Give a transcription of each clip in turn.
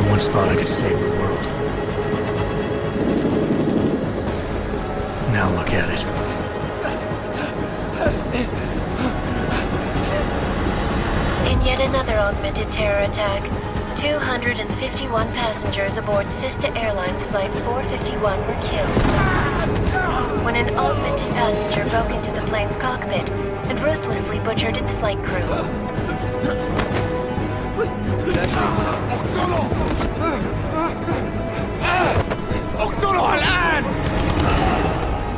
I once thought I could save the world. Now look at it. In yet another augmented terror attack, 251 passengers aboard Sister Airlines Flight 451 were killed when an augmented passenger broke into the plane's cockpit and ruthlessly butchered its flight crew.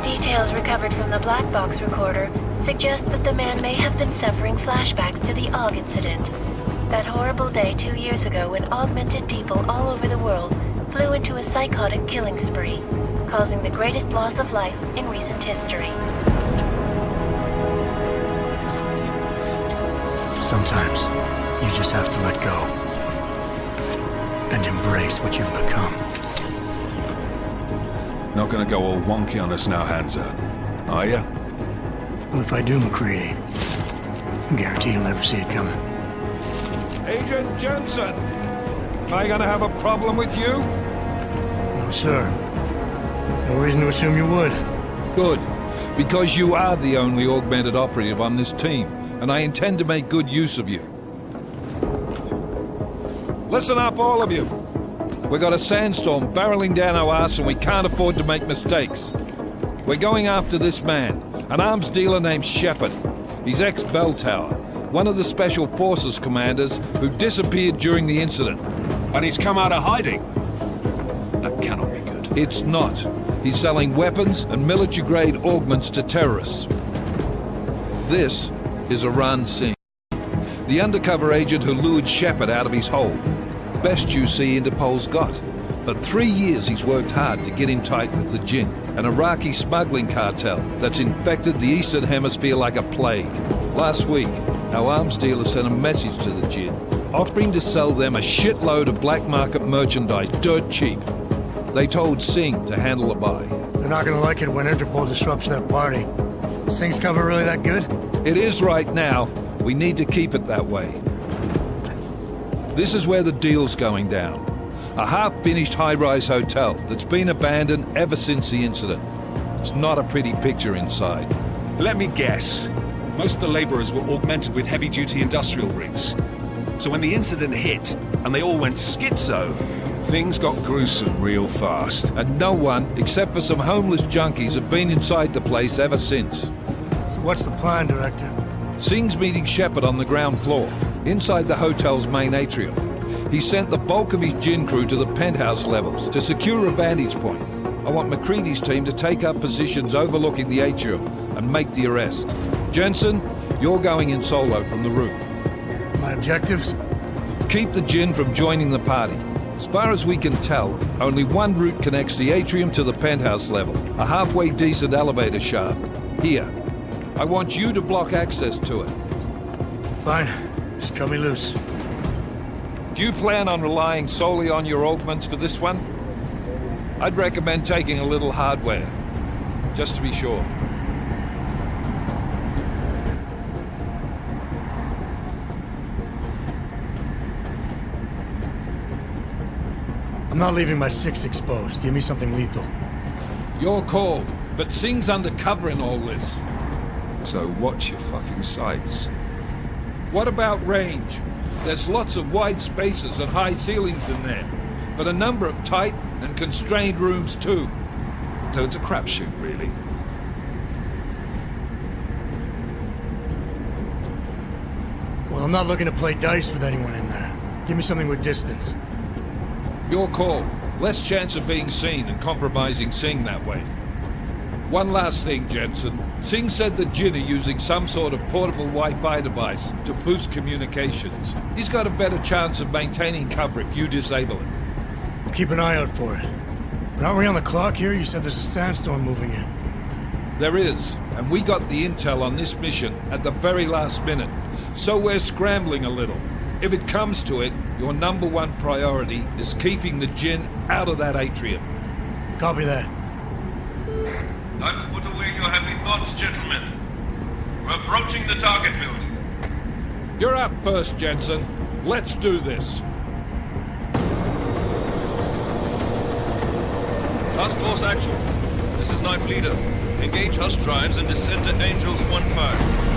Details recovered from the black box recorder suggest that the man may have been suffering flashbacks to the AUG incident. That horrible day 2 years ago when augmented people all over the world flew into a psychotic killing spree, causing the greatest loss of life in recent history. Sometimes, you just have to let go. And embrace what you've become. Not gonna go all wonky on us now, Hansa, are ya? Well, if I do, McCready, I guarantee you'll never see it coming. Agent Jensen! Am I gonna have a problem with you? No, sir. No reason to assume you would. Good. Because you are the only augmented operative on this team, and I intend to make good use of you. Listen up, all of you. We got a sandstorm barreling down our arse and we can't afford to make mistakes. We're going after this man, an arms dealer named Shepard. He's ex-Bell Tower, one of the Special Forces commanders who disappeared during the incident. And he's come out of hiding? That cannot be good. It's not. He's selling weapons and military-grade augments to terrorists. This is Iran Singh, the undercover agent who lured Shepard out of his hole. Best you see Interpol's got. For 3 years he's worked hard to get in tight with the Jinn, an Iraqi smuggling cartel that's infected the Eastern Hemisphere like a plague. Last week, our arms dealer sent a message to the Jinn, offering to sell them a shitload of black market merchandise dirt cheap. They told Singh to handle the buy. They're not gonna like it when Interpol disrupts that party. Singh's cover really that good? It is right now. We need to keep it that way. This is where the deal's going down. A half-finished high-rise hotel that's been abandoned ever since the incident. It's not a pretty picture inside. Let me guess. Most of the laborers were augmented with heavy-duty industrial rigs. So when the incident hit, and they all went schizo, things got gruesome real fast. And no one, except for some homeless junkies, have been inside the place ever since. So what's the plan, Director? Singh's meeting Shepard on the ground floor, inside the hotel's main atrium. He sent the bulk of his Jinn crew to the penthouse levels to secure a vantage point. I want McCready's team to take up positions overlooking the atrium and make the arrest. Jensen, you're going in solo from the roof. My objectives? Keep the Jinn from joining the party. As far as we can tell, only one route connects the atrium to the penthouse level, a halfway decent elevator shaft. Here. I want you to block access to it. Fine. Just cut me loose. Do you plan on relying solely on your augments for this one? I'd recommend taking a little hardware, just to be sure. I'm not leaving my 6 exposed. Give me something lethal. Your call, but Singh's undercover in all this. So watch your fucking sights. What about range? There's lots of wide spaces and high ceilings in there, but a number of tight and constrained rooms too. So it's a crapshoot, really. Well, I'm not looking to play dice with anyone in there. Give me something with distance. Your call. Less chance of being seen and compromising Singh that way. One last thing, Jensen. Singh said the Jinn are using some sort of portable Wi-Fi device to boost communications. He's got a better chance of maintaining cover if you disable it. I'll keep an eye out for it. But aren't we on the clock here? You said there's a sandstorm moving in. There is, and we got the intel on this mission at the very last minute. So we're scrambling a little. If it comes to it, your number one priority is keeping the Jinn out of that atrium. Copy that. Time to put away your heavy thoughts, gentlemen. We're approaching the target building. You're up first, Jensen. Let's do this. Task Force Actual. This is Knife Leader. Engage Husk drives and descend to Angels 1-5.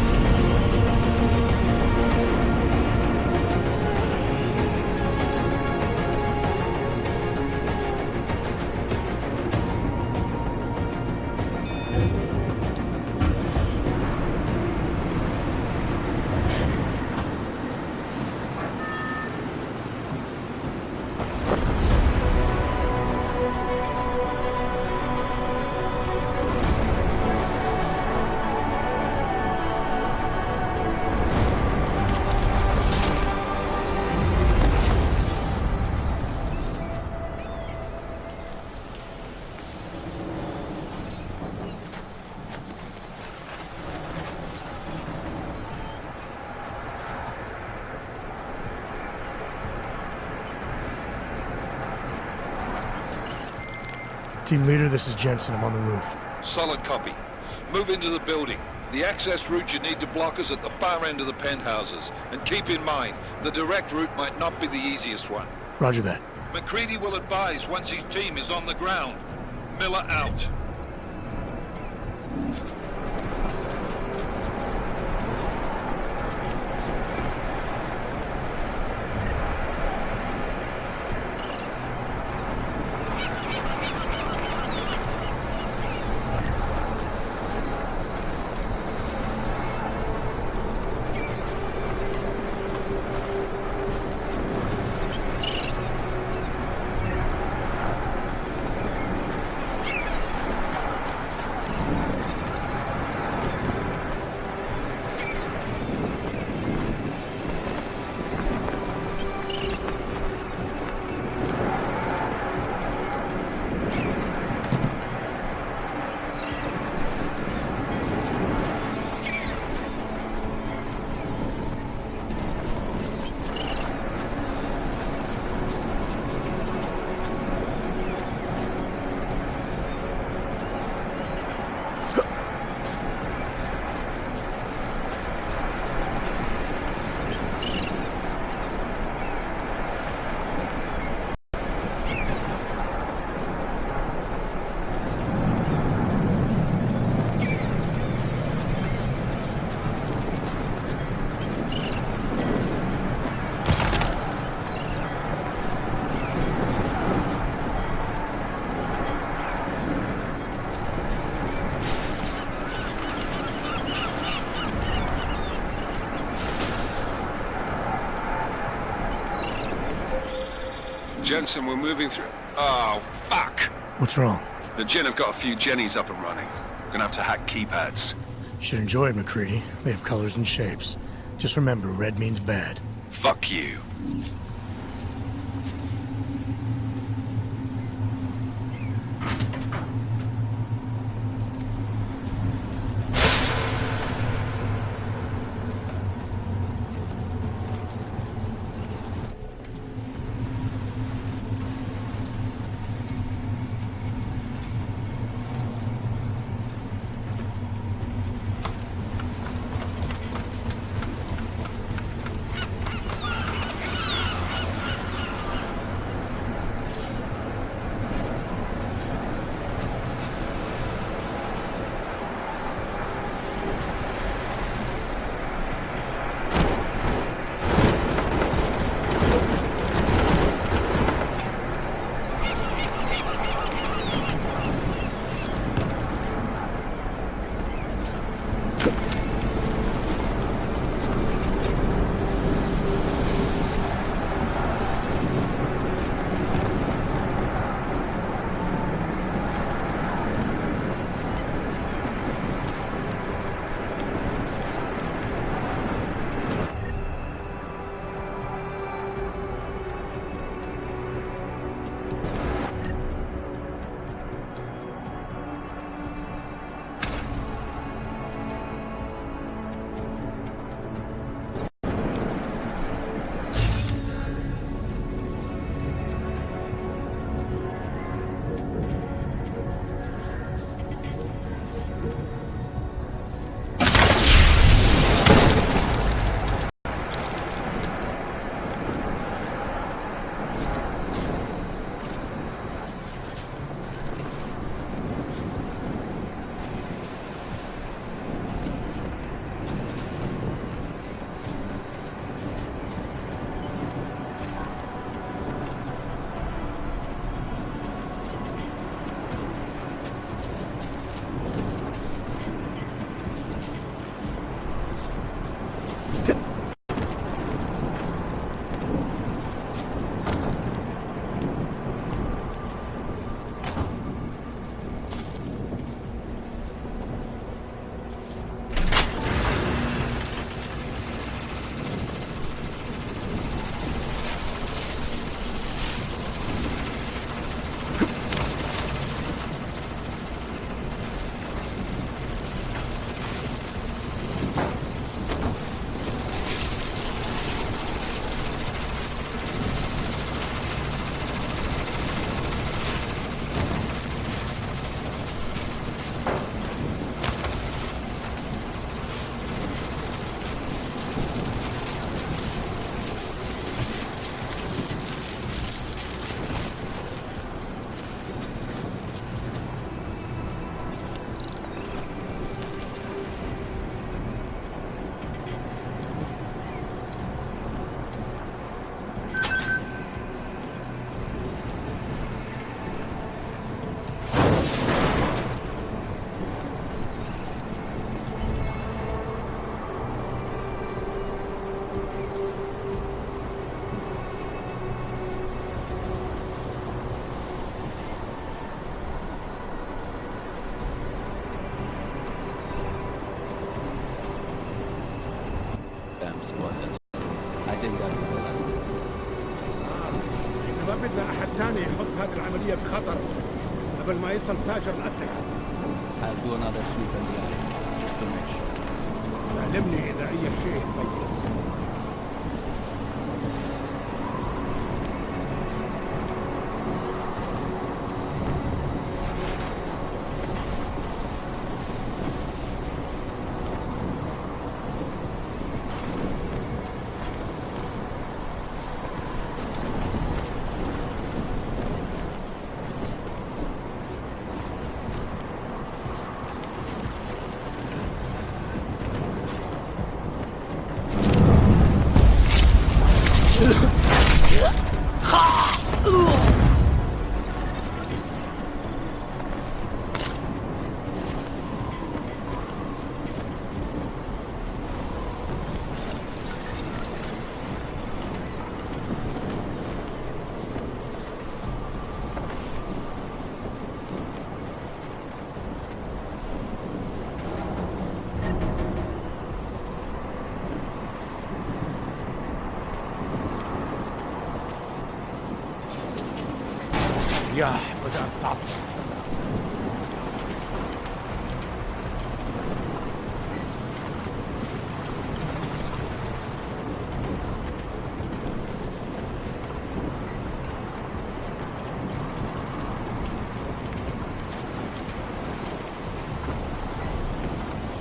Team leader, this is Jensen. I'm on the roof. Solid copy. Move into the building. The access route you need to block is at the far end of the penthouses. And keep in mind, the direct route might not be the easiest one. Roger that. McCready will advise once his team is on the ground. Miller out. Jensen, we're moving through... Oh, fuck! What's wrong? The Jinn have got a few Jennies up and running. We're gonna have to hack keypads. You should enjoy it, McCready. They have colors and shapes. Just remember, red means bad. Fuck you. واحد تاني يحط هذه العملية في خطر قبل ما يصل تاجر الأسلحة. I'll do another sweep on the island. Just to make sure. علمني إذا أي شيء طيب. ياه بدأت تعصب.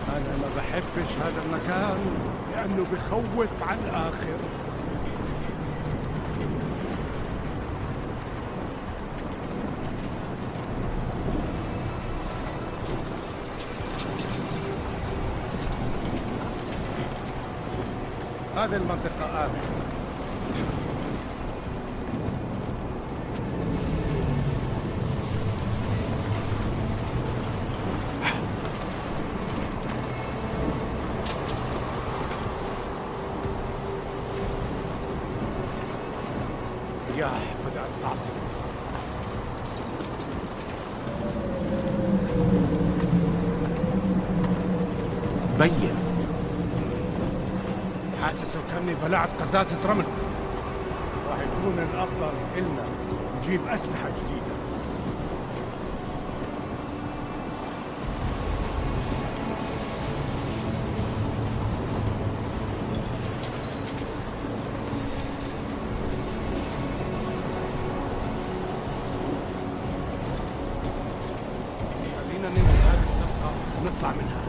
أنا ما بحبش هذا المكان لأنه بخوف على الآخر. هذه المنطقة آمنة. ياه بدأت تعصب. بين حاسس وكأني بلعت قزازة رمل. راح يكون الأفضل إلنا نجيب أسلحة جديدة. خلينا ننهي هذه الصفقة ونطلع منها.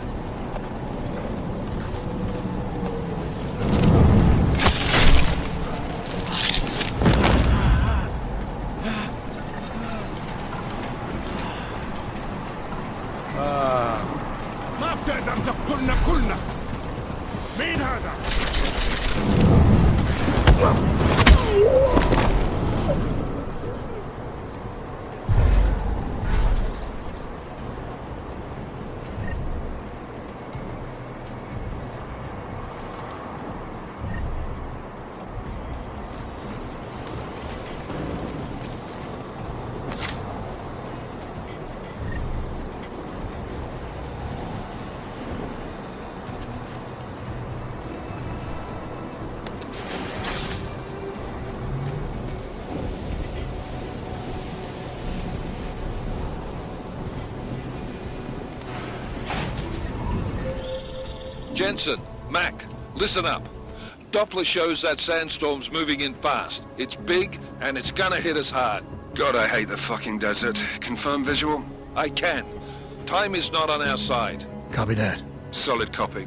ما بتقدر تقتلنا كلنا. مين هذا؟ Jensen, Mac, listen up. Doppler shows that sandstorm's moving in fast. It's big, and it's gonna hit us hard. God, I hate the fucking desert. Confirm visual? I can. Time is not on our side. Copy that. Solid copy.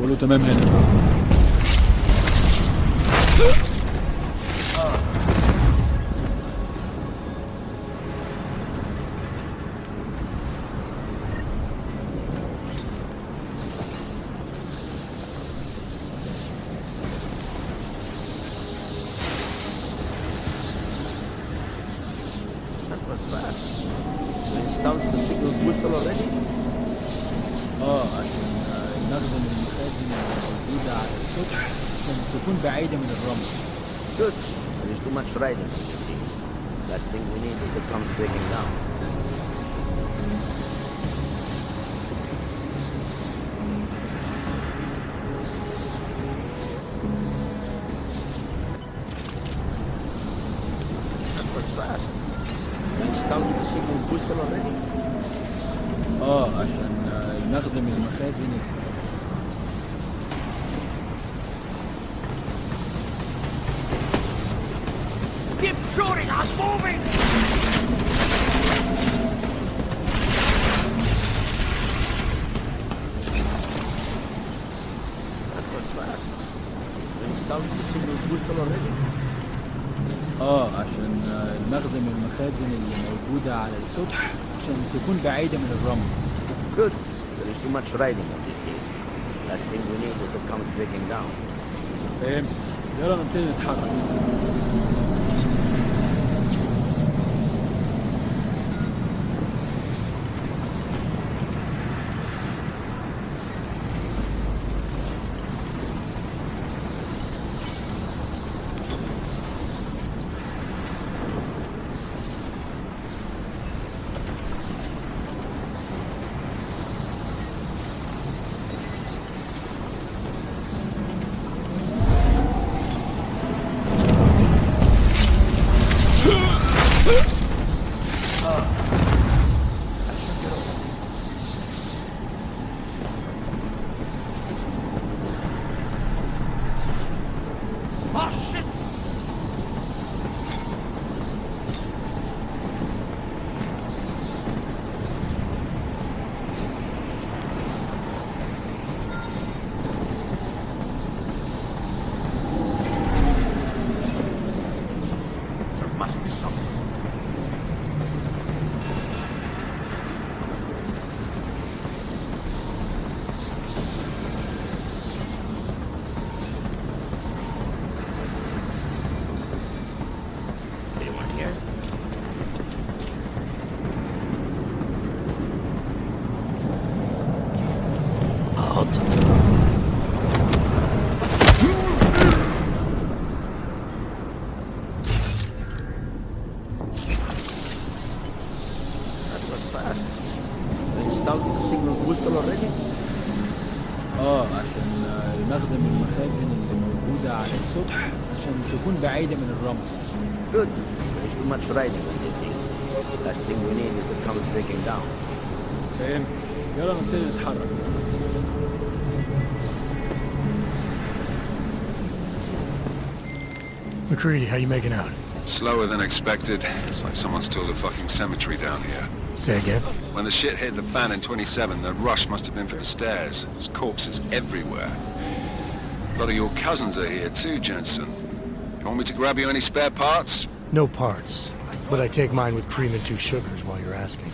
كله تمام هنا. عشان نخدم المخازن الموجودة على السطح عشان تكون بعيدة من الرمل. Good. There is too much riding. Last thing we need is the comes breaking down. That was fast. We installed the signal booster already? عشان نخدم المخازن. Keep shooting! I'm moving! That was fast. We installed the signal booster already? عشان نخدم المخازن اللي موجودة على السطح عشان تكون بعيدة من الرمل. Good. There is too much riding on this hill. Last thing we need is the comes breaking down. فهمت. يلا نبتدي نتحرك. عشان نخدم المخازن اللي موجودة على السطح عشان تكون بعيدة من الرمل. Good. There is too much riding on this thing. Last thing we need is the comes breaking down. فهمت. يلا نبتدي نتحرك. McCready, how you making out? Slower than expected. It's like someone's tilled a fucking cemetery down here. Say again? When the shit hit the fan in 27, the rush must have been for the stairs. There's corpses everywhere. A lot of your cousins are here too, Jensen. You want me to grab you any spare parts? No parts. But I take mine with cream and 2 sugars while you're asking.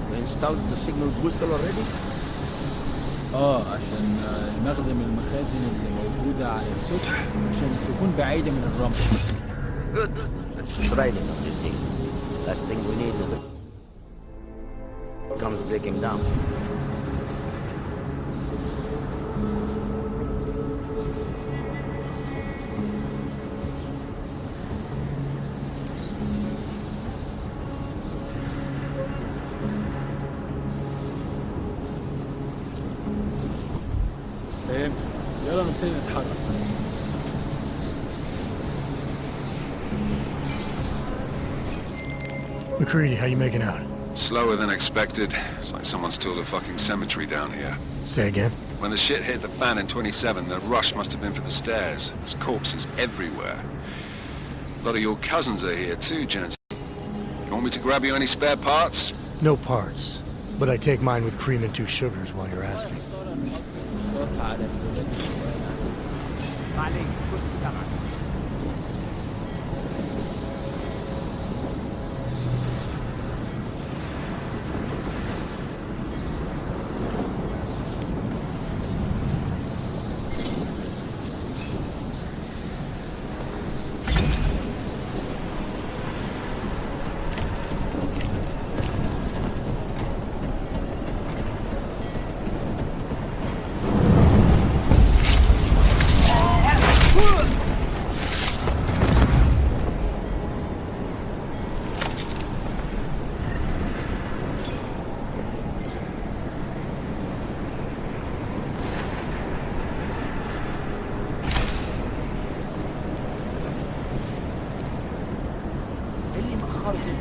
We installed the signal booster already? عشان نخزن المخازن اللي موجودة على السطح عشان تكون بعيدة من الرمل. Good. Let's try them on this thing. Last thing we need is the comes breaking down. فهمت. يلا نبتدي نتحرك. McCready, how you making out? Slower than expected. It's like someone's tilled a fucking cemetery down here. Say again? When the shit hit the fan in 27, the rush must have been for the stairs. There's corpses everywhere. A lot of your cousins are here too, gents. You want me to grab you any spare parts? No parts. But I take mine with cream and 2 sugars while you're asking. رصاص على الولاد الصغيرة. معليش كنت سامعك. اللي مأخرته.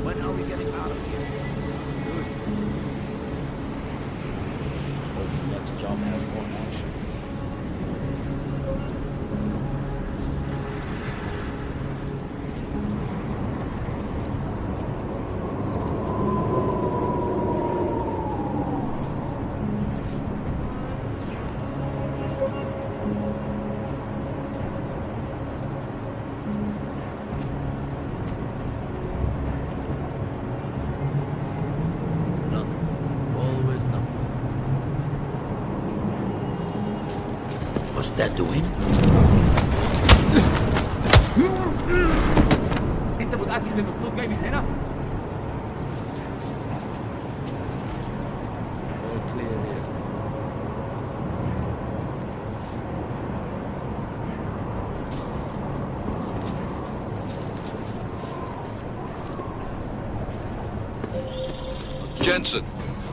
When are we getting out of here? Good. Hope the next job has more action. Always nothing. What's that doing? انت متأكد ان الصوت جاي من هنا؟ All clear here. Jensen,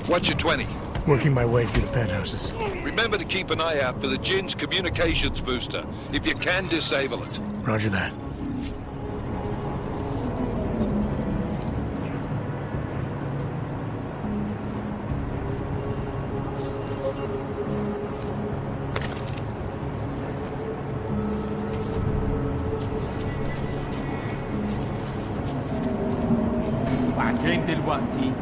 what's your 20? Working my way through the penthouses. Remember to keep an eye out for the Jin's communications booster. If you can, disable it. Roger that. وبعدين دلوقتي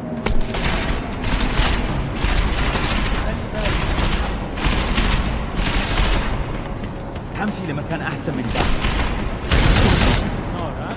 همشي لمكان احسن من ده. نار ها؟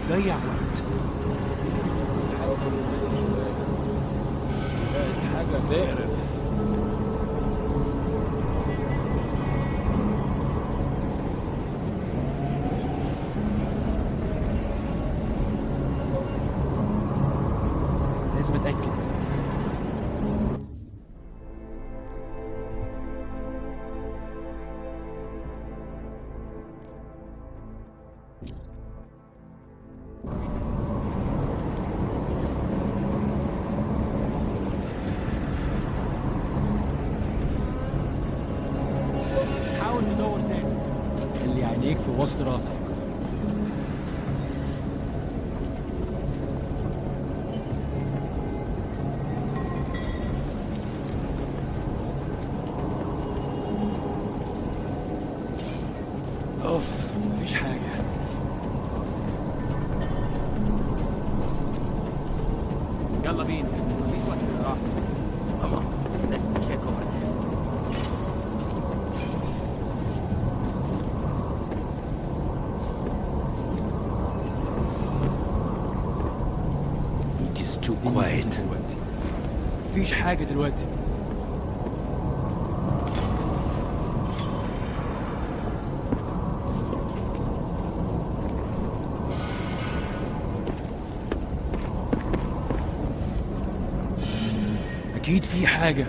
بنضيع وقت. حاجة تقرف. لازم اتأكد. حاول تدور تاني. خلي عينيك في وسط راسك. اوف، مفيش حاجة. يلا بينا، مفيش وقت للراحة. Vamos, check over there. It is too quiet. دلوقتي مفيش حاجة دلوقتي. أكيد في حاجة.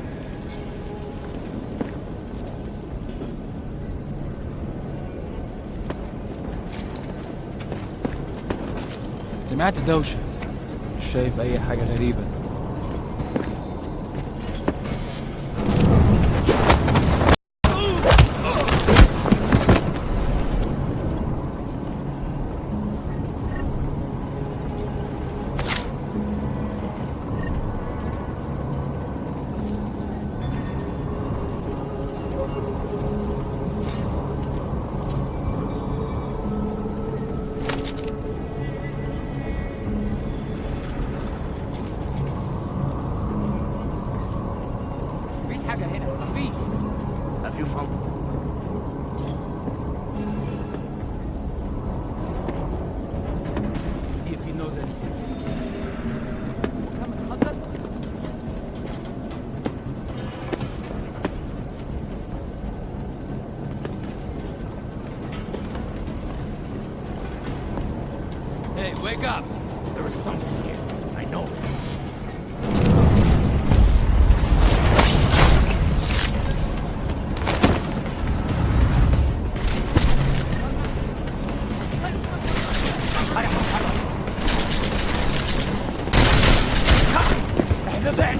سمعت دوشة، مش شايف أي حاجة غريبة. Have you found? See if he knows anything. Hey, wake up! There is something here. I know. بنضيع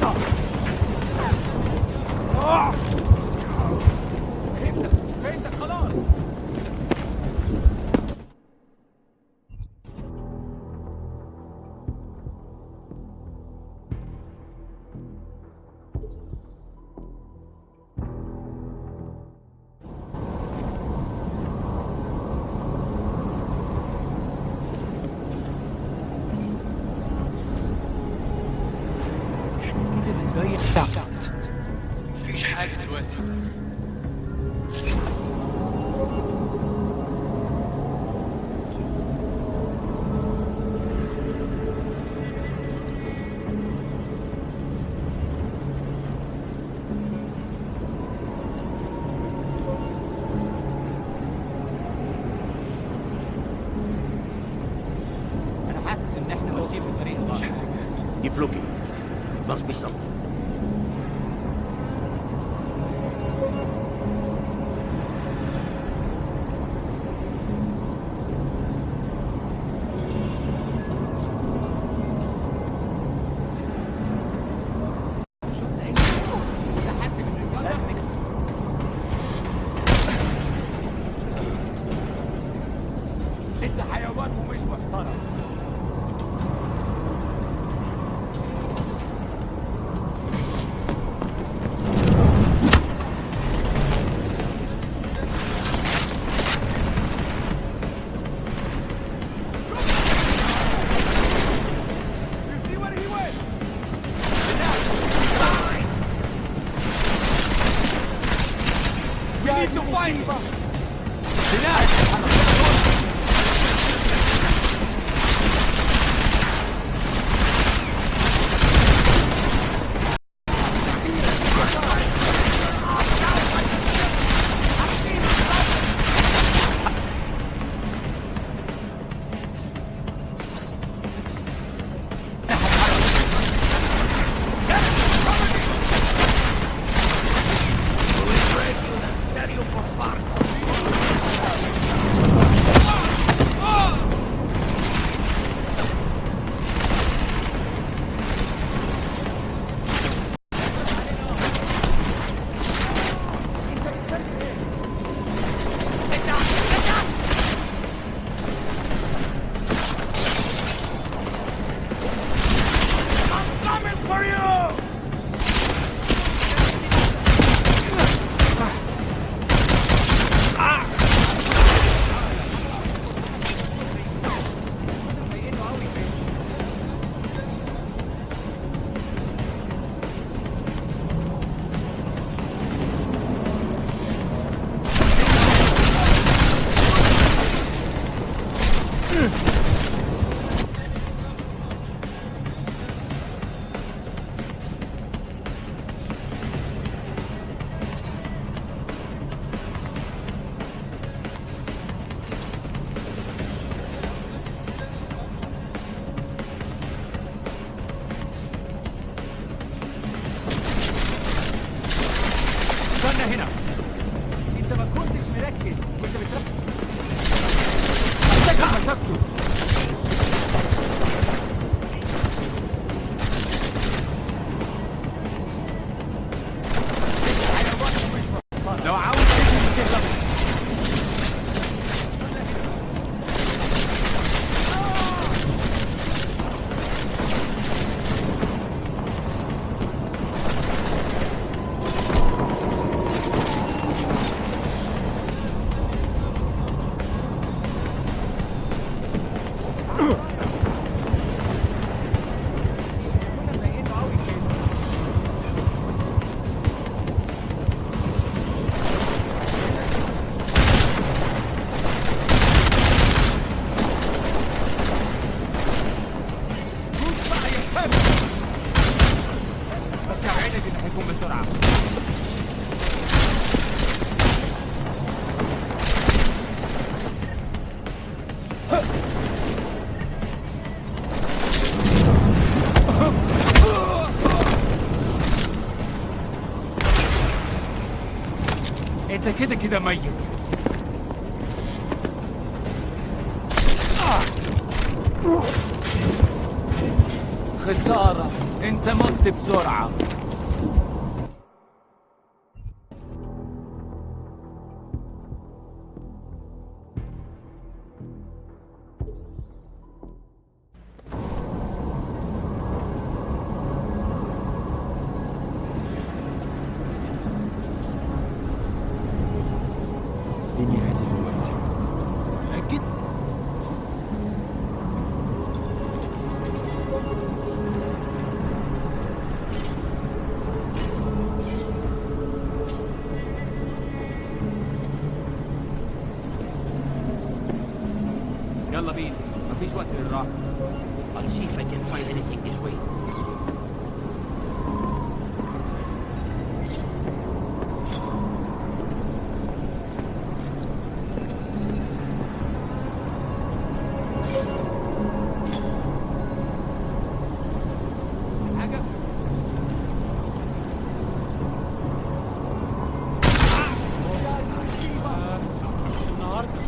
وقت. مفيش حاجة دلوقتي. أنا حاسس إن إحنا ماشيين في الطريق الغلط. Keep looking. Must be something. أنت حيوان ومش محترم. We need to find him! استنى هنا. انت ما كنتش مركز وانت بتركز. مسكته. لو عاوز تهرب انت كده ميت. خسارة، انت مت بسرعة. الدنيا هادية دلوقتي. متأكد؟ يلا بينا، مفيش وقت للراحة. I'll see if I can find anything this way. حاجة؟ النهارده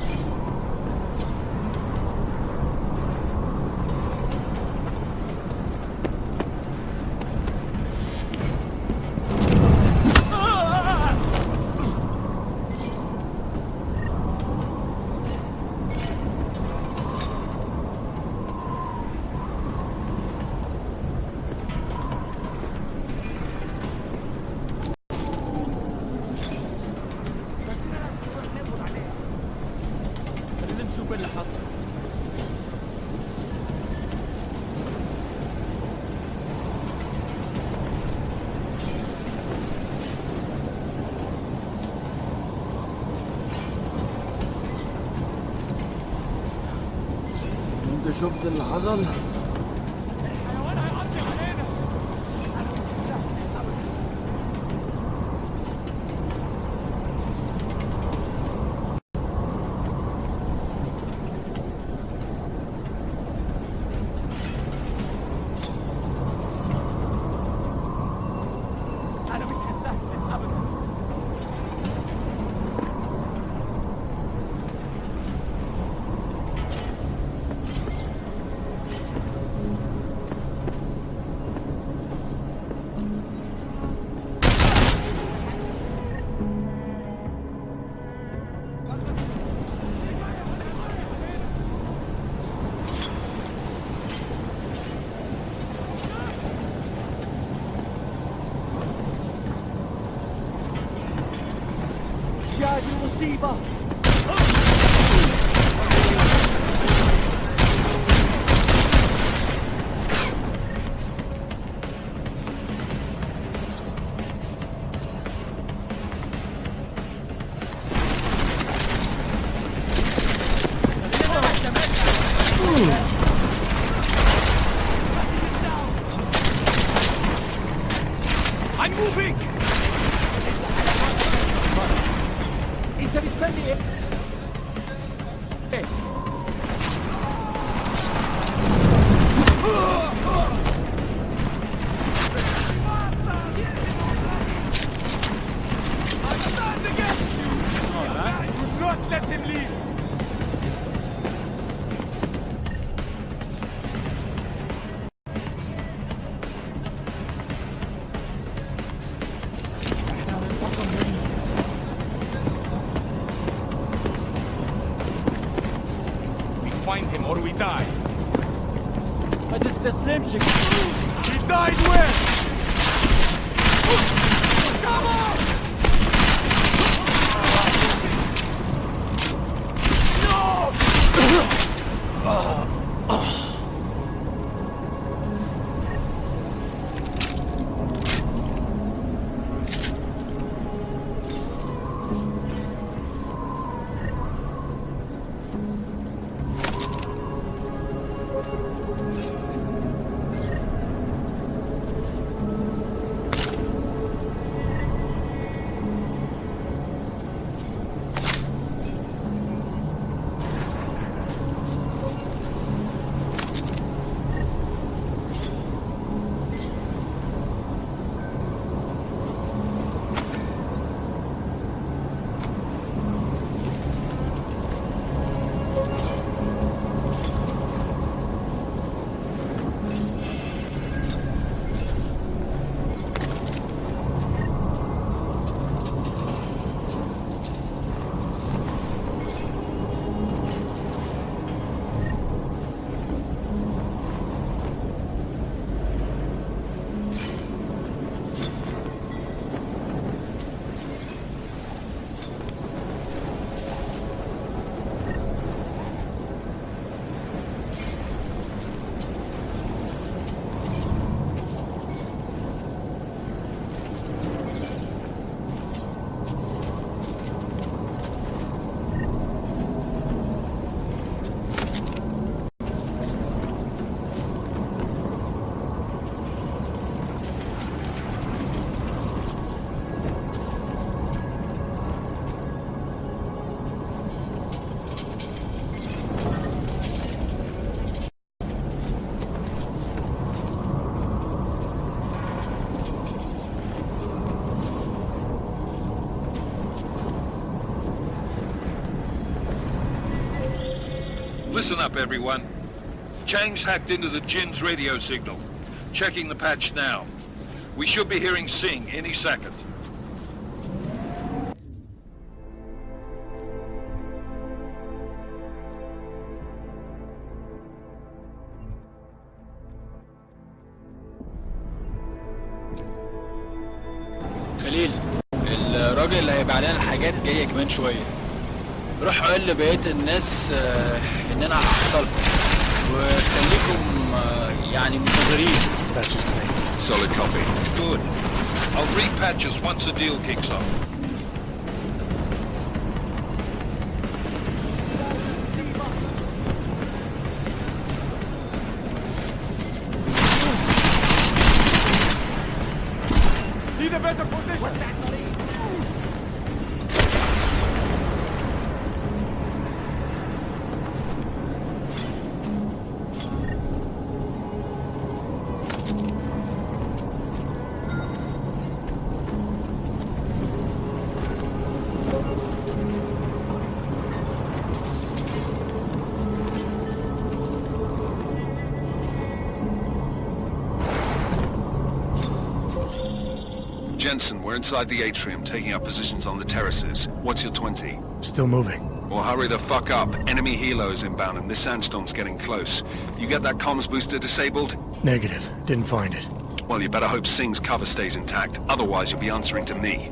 خلينا نشوف اللي حصل. انت شفت اللي حصل؟ الحيوان هيقضي علينا. أنا مش هستسلم أبدا. يا دي مصيبة. I'm moving. انت مستني ايه؟ find him or we die. ما تستسلمش. He died where? Come on! Listen up, everyone. Chang's hacked into the Jin's radio signal. Checking the patch now. We should be hearing Sing any second. خليل، الراجل اللي هيبقى علينا الحاجات جايه كمان شويه. روح قول لبقيه الناس ان انا هحصلكم وخليكم يعني منتظرين. Solid copy. Good. I'll repatch us once the deal kicks off. Need a better position. Jensen, we're inside the atrium, taking up positions on the terraces. What's your 20? Still moving. Well, hurry the fuck up. Enemy helo is inbound and this sandstorm's getting close. You get that comms booster disabled? Negative. Didn't find it. Well, you better hope Singh's cover stays intact. Otherwise, you'll be answering to me.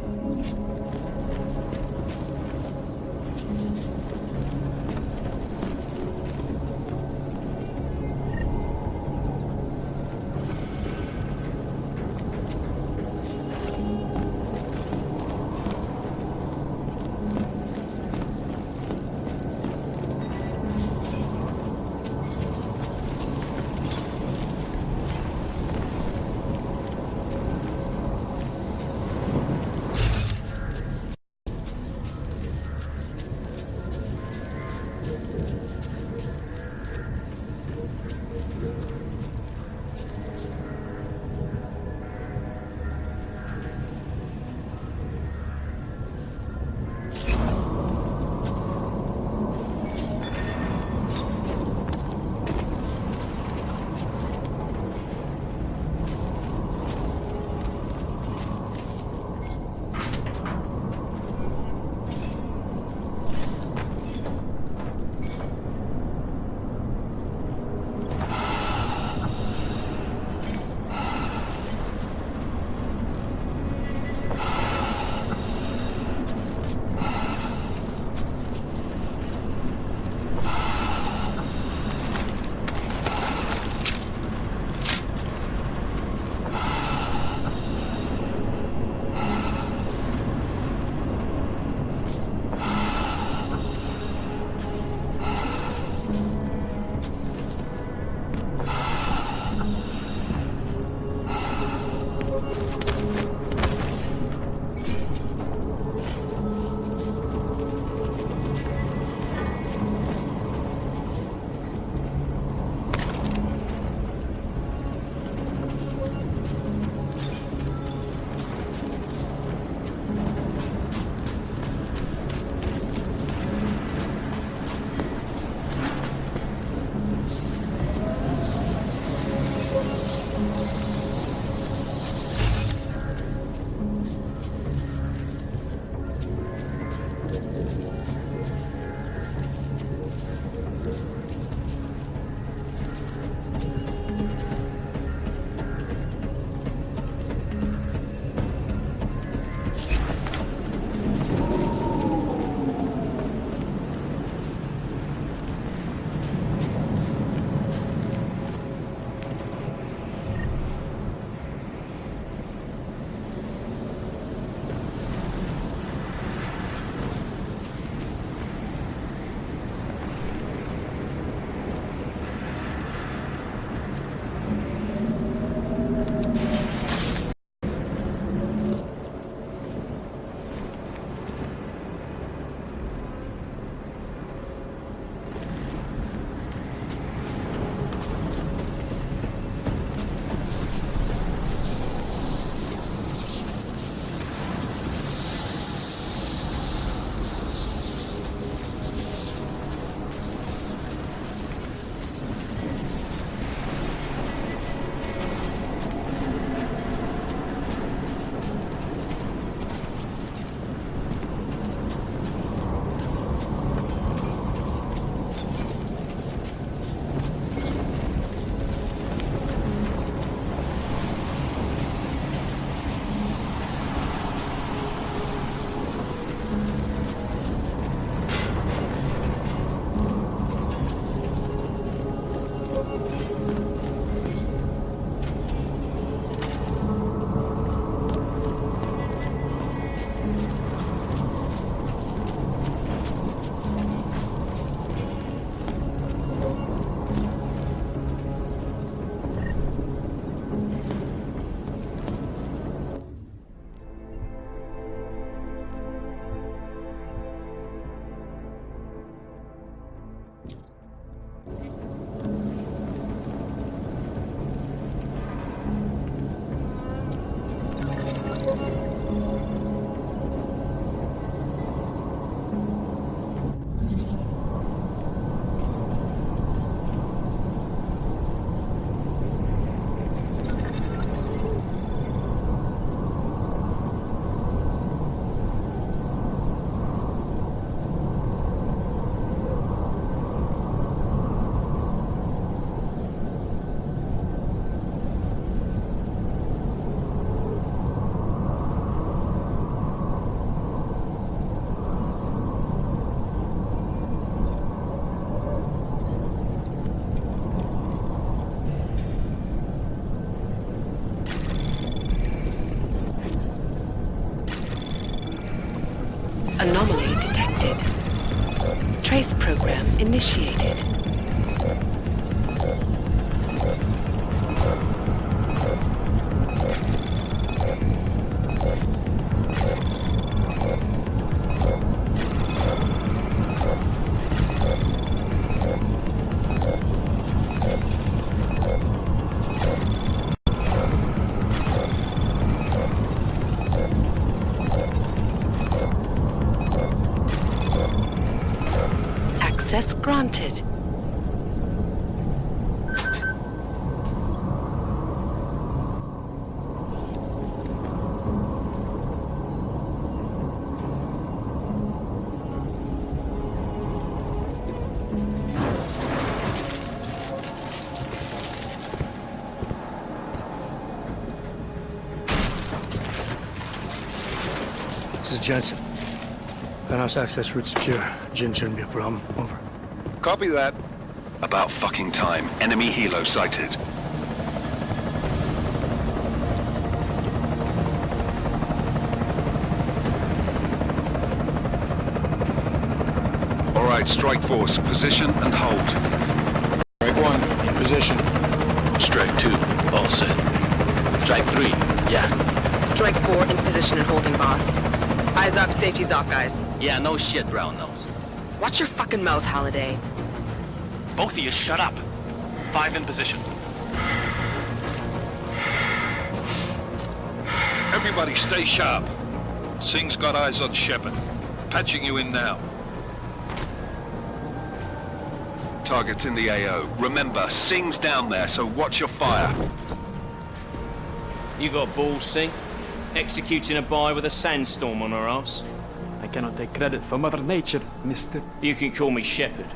Anomaly detected. Trace program initiated. Access granted. This is Jensen. Penthouse access route secure. Jin shouldn't be a problem. Over. Copy that. About fucking time. Enemy helo sighted. All right, strike force. Position and hold. Strike 1, in position. Strike 2, all set. Strike 3, yeah. Strike 4 in position and holding, boss. Eyes up, safety's off, guys. Yeah, no shit, brown nose. Watch your fucking mouth, Halliday. Both of you shut up. 5 in position. Everybody stay sharp. Singh's got eyes on Shepard. Patching you in now. Target's in the AO. Remember, Singh's down there, so watch your fire. You got balls, Singh? Executing a buy with a sandstorm on our ass? I cannot take credit for Mother Nature, mister. You can call me Shepard.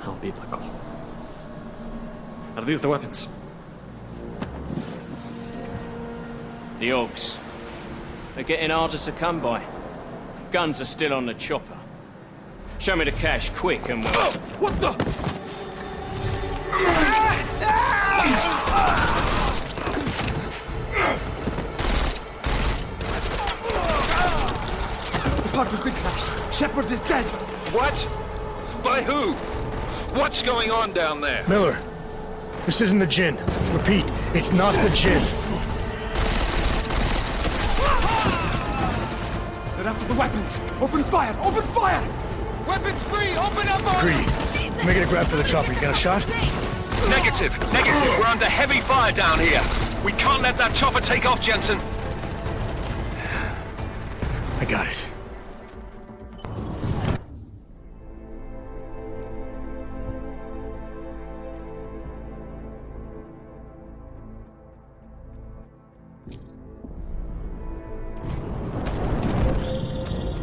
How biblical. Are these the weapons? The Augs. They're getting harder to come by. Guns are still on the chopper. Show me the cash, quick, and we'll... Oh, what the? The park has been crashed. Shepard is dead. What? By who? What's going on down there? Miller, this isn't the Jinn. Repeat, it's not the Jinn. They're after the weapons. Open fire! Open fire! Weapons free! Open up! Agreed. Make it a grab for the chopper. You got a shot? Negative. We're under heavy fire down here. We can't let that chopper take off, Jensen. I got it.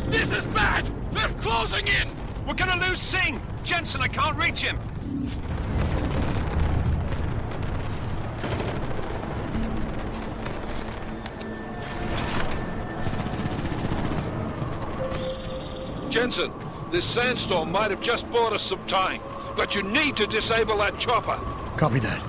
This is bad! They're closing in! We're gonna lose Singh! Jensen, I can't reach him! Jensen, this sandstorm might have just bought us some time, but you need to disable that chopper. Copy that.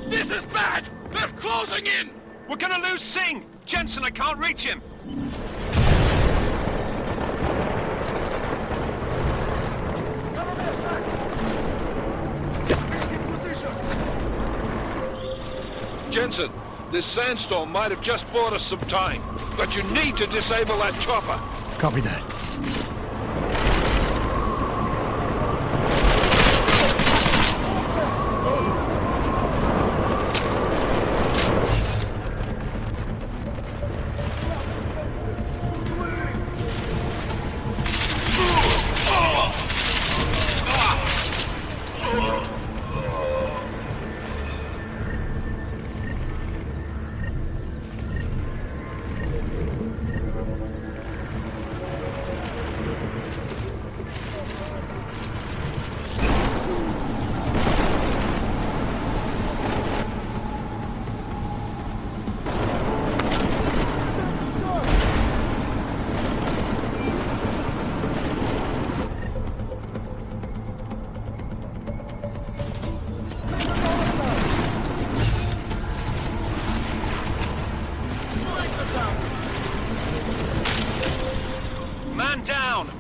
This is bad! They're closing in! We're gonna lose Singh! Jensen, I can't reach him! Jensen, this sandstorm might have just bought us some time, but you need to disable that chopper. Copy that.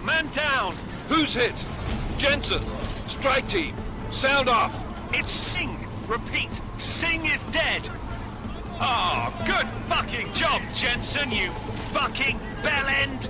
Man down! Who's hit? Jensen! Strike team! Sound off! It's Singh! Repeat, Singh is dead! Oh, good fucking job, Jensen, you fucking bellend!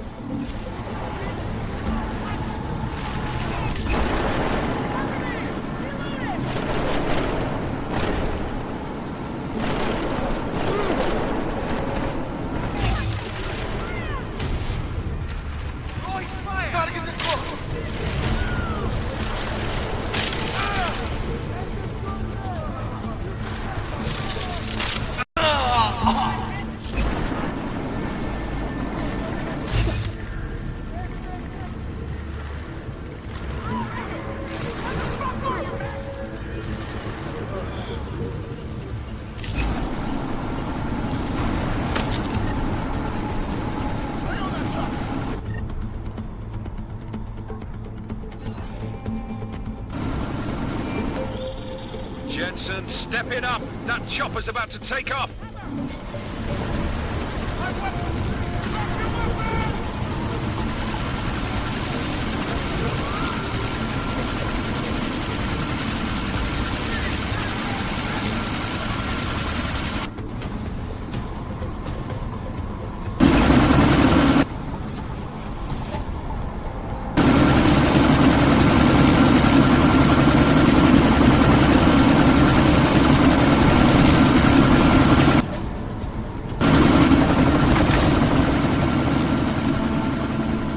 Jensen, step it up! That chopper's about to take off!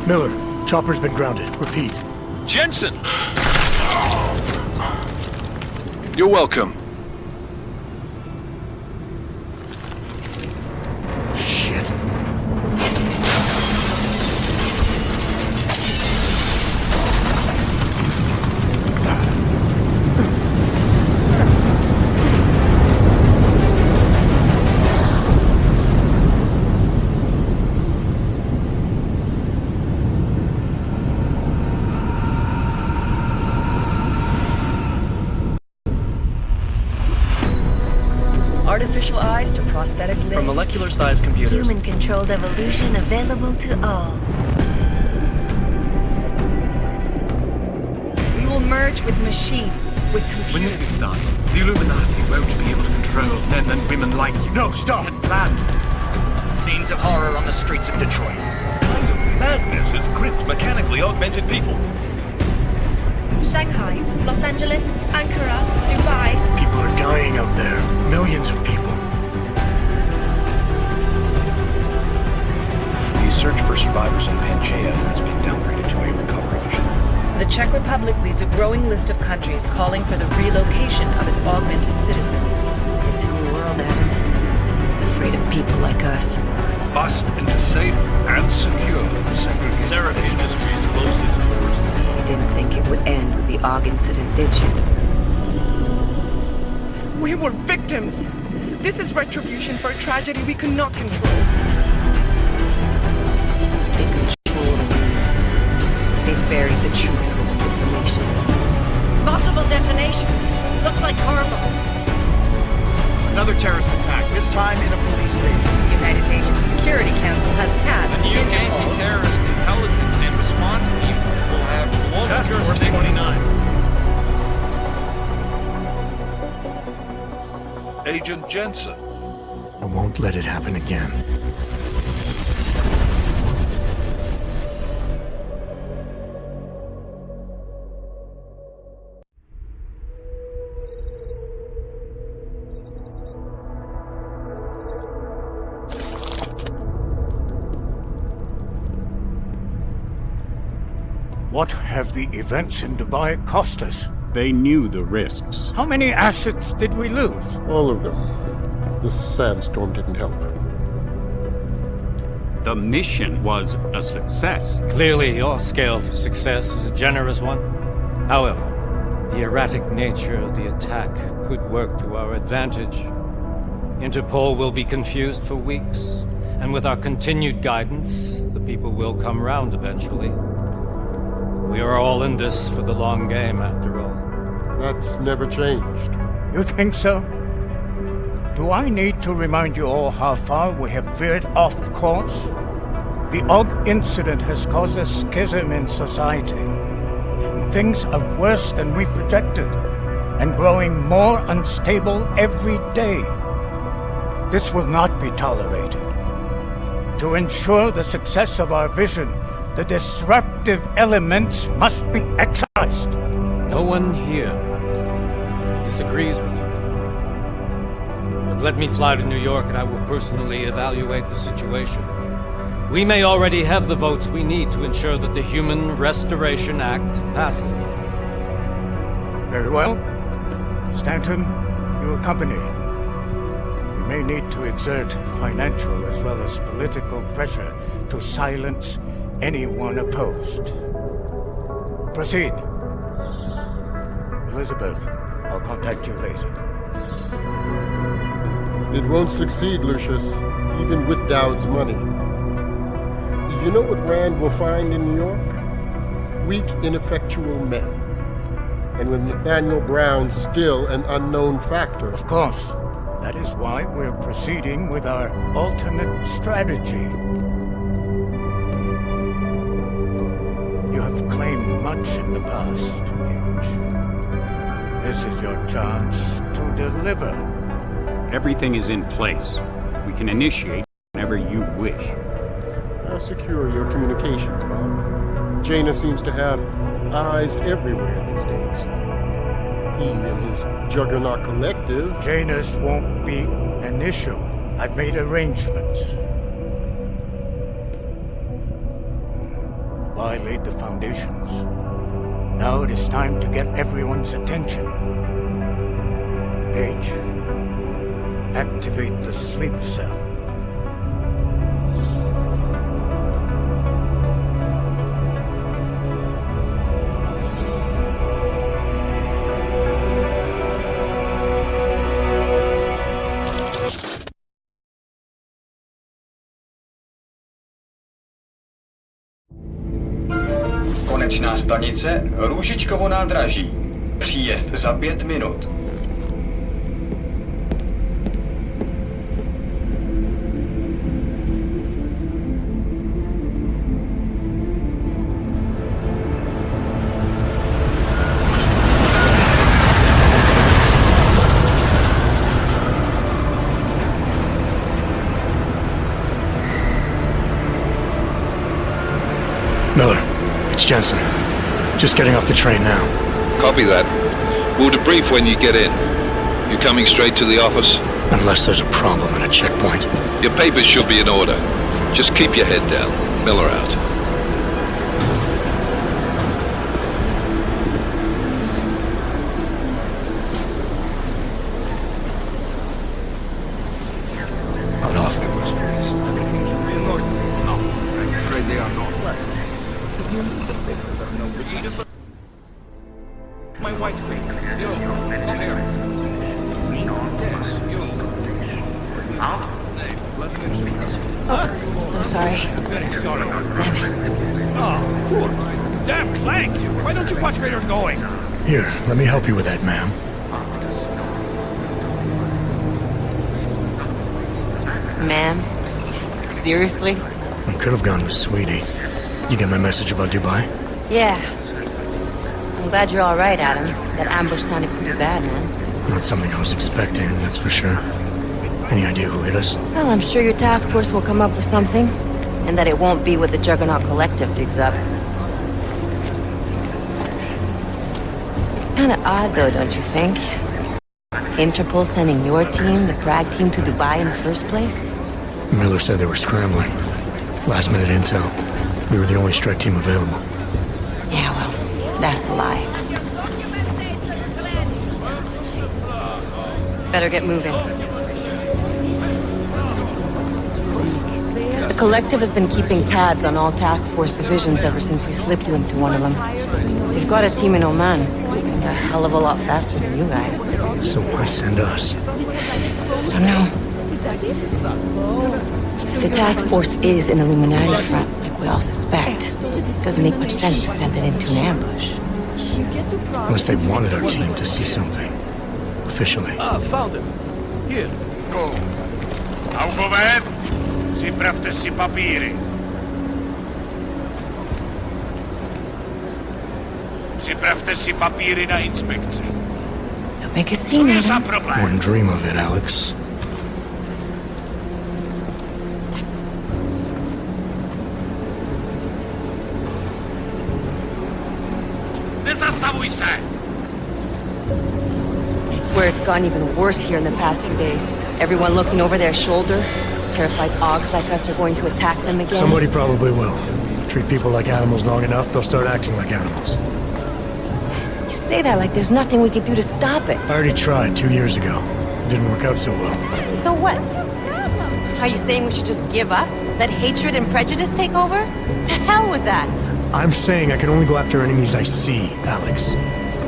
Miller, chopper's been grounded. Repeat. Jensen! You're welcome. Shit. Artificial eyes to prosthetic limbs. From molecular-sized computers. Human-controlled evolution available to all. We will merge with machines, with computers. When this is done, the Illuminati won't be able to control men and women like you. No, stop! And planned. Scenes of horror on the streets of Detroit. What kind of madness has gripped mechanically augmented people? Shanghai, Los Angeles, Ankara, Dubai. People are dying out there. Millions of people. The search for survivors in Pangaea has been downgraded to a recovery mission. The Czech Republic leads a growing list of countries calling for the relocation of its augmented citizens. It's a new world, Adam. It's afraid of people like us. Bust into safe and secure segregation. Serenade Industries closely to the worst. You didn't think it would end with the AUG incident, did you? We were victims. This is retribution for a tragedy we could not control. They control the news. They buried the truth with disinformation. Possible detonations. Looks like karma. Another terrorist attack, this time in a police station. The United Nations Security Council has passed A new anti-terrorist intelligence and response team will have Task Force 29. Agent Jensen, I won't let it happen again. What have the events in Dubai cost us? They knew the risks. How many assets did we lose? All of them. The sandstorm didn't help. The mission was a success. Clearly, your scale for success is a generous one. However, the erratic nature of the attack could work to our advantage. Interpol will be confused for weeks, and with our continued guidance, the people will come round eventually. We are all in this for the long game, after all. That's never changed. You think so? Do I need to remind you all how far we have veered off course? The Og incident has caused a schism in society. Things are worse than we projected, and growing more unstable every day. This will not be tolerated. To ensure the success of our vision, the disruptive elements must be excised. No one here disagrees with you. But let me fly to New York and I will personally evaluate the situation. We may already have the votes we need to ensure that the Human Restoration Act passes. Very well. Stanton, you accompany. We may need to exert financial as well as political pressure to silence anyone opposed. Proceed. Elizabeth, I'll contact you later. It won't succeed, Lucius, even with Dowd's money. You know what Rand will find in New York? Weak, ineffectual men. And with Nathaniel Brown still an unknown factor. Of course. That is why we're proceeding with our alternate strategy. You have claimed much in the past, Paige. This is your chance to deliver. Everything is in place. We can initiate whenever you wish. How secure are your communications, Bob? Jaina seems to have eyes everywhere these days. He and his Juggernaut Collective... Jaina's won't be an issue. I've made arrangements. I laid the foundations. Now it is time to get everyone's attention. Paige, activate the sleep cell. Konečná stanice Růžičkovo nádraží. Příjezd za 5 minut. Miller, it's Jensen. Just getting off the train now. Copy that. We'll debrief when you get in. You coming straight to the office? Unless there's a problem at a checkpoint. Your papers should be in order. Just keep your head down. Miller out. Hold off. No, I'm afraid they are not. My white face. You, come here. Yes, you. I'm so sorry. Very sorry. Damn it. Oh, poor. Damn Clank! Why don't you watch where you're going? Here, let me help you with that, ma'am. Man? Seriously? I could have gone with Sweetie. You get my message about Dubai? Yeah. I'm glad you're alright, Adam. That ambush sounded pretty bad, man. Not something I was expecting, that's for sure. Any idea who hit us? Well, I'm sure your task force will come up with something. And that it won't be what the Juggernaut Collective digs up. Kinda odd though, don't you think? Interpol sending your team, the Prague team, to Dubai in the first place? Miller said they were scrambling. Last minute intel. We were the only strike team available. Yeah, well, that's a lie. Better get moving. The Collective has been keeping tabs on all task force divisions ever since we slipped you into one of them. They've got a team in Oman, moving a hell of a lot faster than you guys. So why send us? I don't know. If the task force is an Illuminati front, like we all suspect, it doesn't make much sense to send it into an ambush. Unless they wanted our team to see something. Officially. Found him. Here. Go. Augover, připravte si papíry. Připravte si papíry na inspekci. Don't make a scene, Adam. Wouldn't dream of it, Alex. Nezastavuj se! I swear it's gotten even worse here in the past few days. Everyone looking over their shoulder. Terrified Augs like us are going to attack them again. Somebody probably will. Treat people like animals long enough, they'll start acting like animals. You say that like there's nothing we could do to stop it. I already tried 2 years ago. It didn't work out so well. So what? Are you saying we should just give up? Let hatred and prejudice take over? To hell with that! I'm saying I can only go after enemies I see, Alex.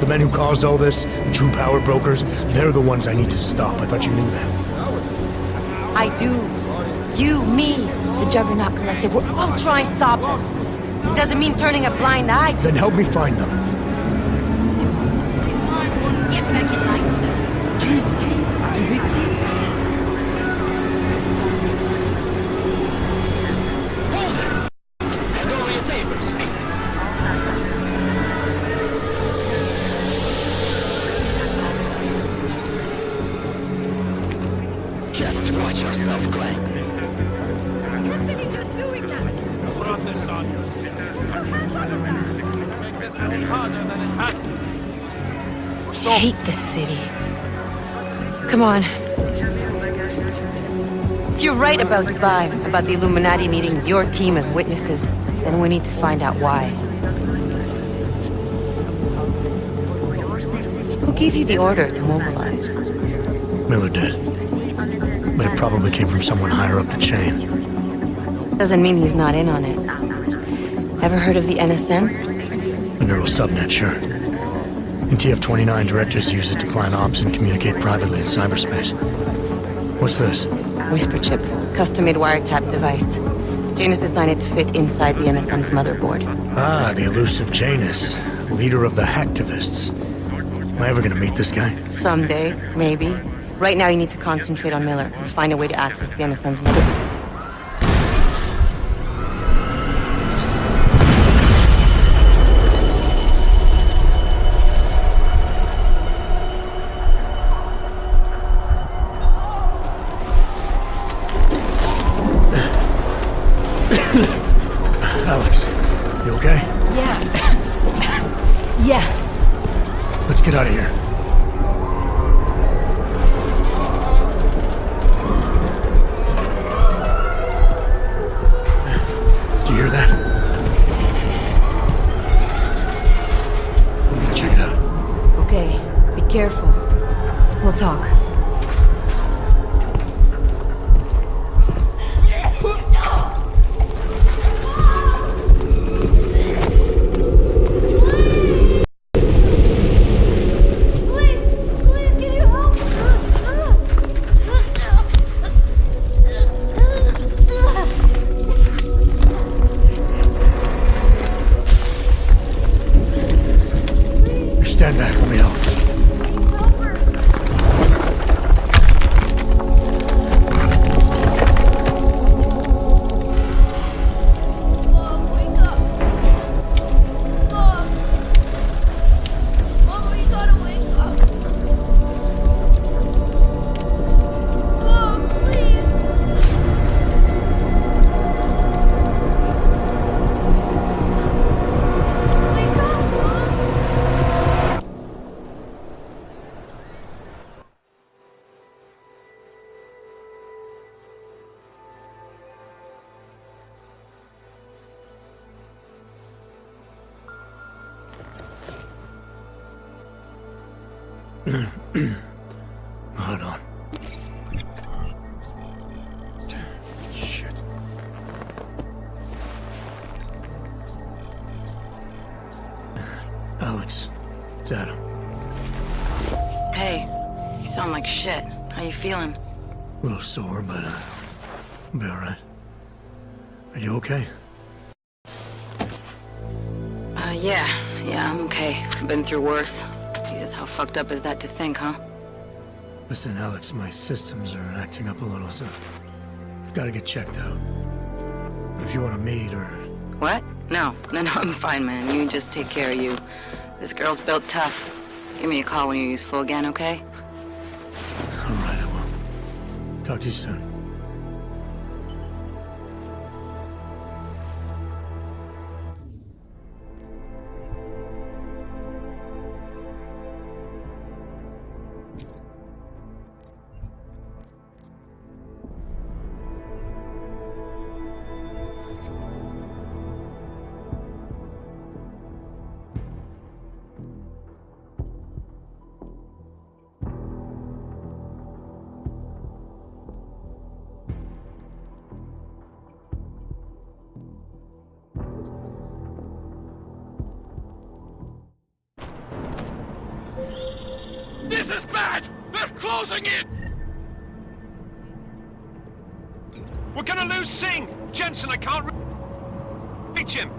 The men who caused all this, the true power brokers, they're the ones I need to stop. I thought you knew that. I do. You, me, the Juggernaut Collective, we're all trying to stop them. It doesn't mean turning a blind eye to Then help me find them. Get back in line, Just watch yourself, Glenn. I hate this city. Come on. If you're right about Dubai, about the Illuminati needing your team as witnesses, then we need to find out why. Who gave you the order to mobilize? Miller did. But it probably came from someone higher up the chain. Doesn't mean he's not in on it. Ever heard of the NSM? The neural subnet, sure. In TF-29, directors use it to plan ops and communicate privately in cyberspace. What's this? Whisper chip. Custom-made wiretap device. Janus designed it to fit inside the NSM's motherboard. Ah, the elusive Janus. Leader of the hacktivists. Am I ever gonna meet this guy? Someday, maybe. Right now you need to concentrate on Miller and find a way to access the NSM's motherboard. Alex, you okay? Yeah. Yeah. Let's get out of here. Do you hear that? I'm gonna check it out. Okay, be careful. We'll talk. Stand back, let me help. Hold on. Shit. Alex, it's Adam. Hey, you sound like shit. How you feeling? A little sore, but I'll be alright. Are you okay? Yeah, I'm okay. I've been through worse. Jesus, how fucked up is that to think, huh? Listen, Alex, my systems are acting up a little, so I've got to get checked out. But if you want to meet or... What? No, I'm fine, man. You just take care of you. This girl's built tough. Give me a call when you're useful again, okay? Alright, I will. Talk to you soon. This is bad! They're closing in! We're gonna lose Singh! Jensen, I can't reach him!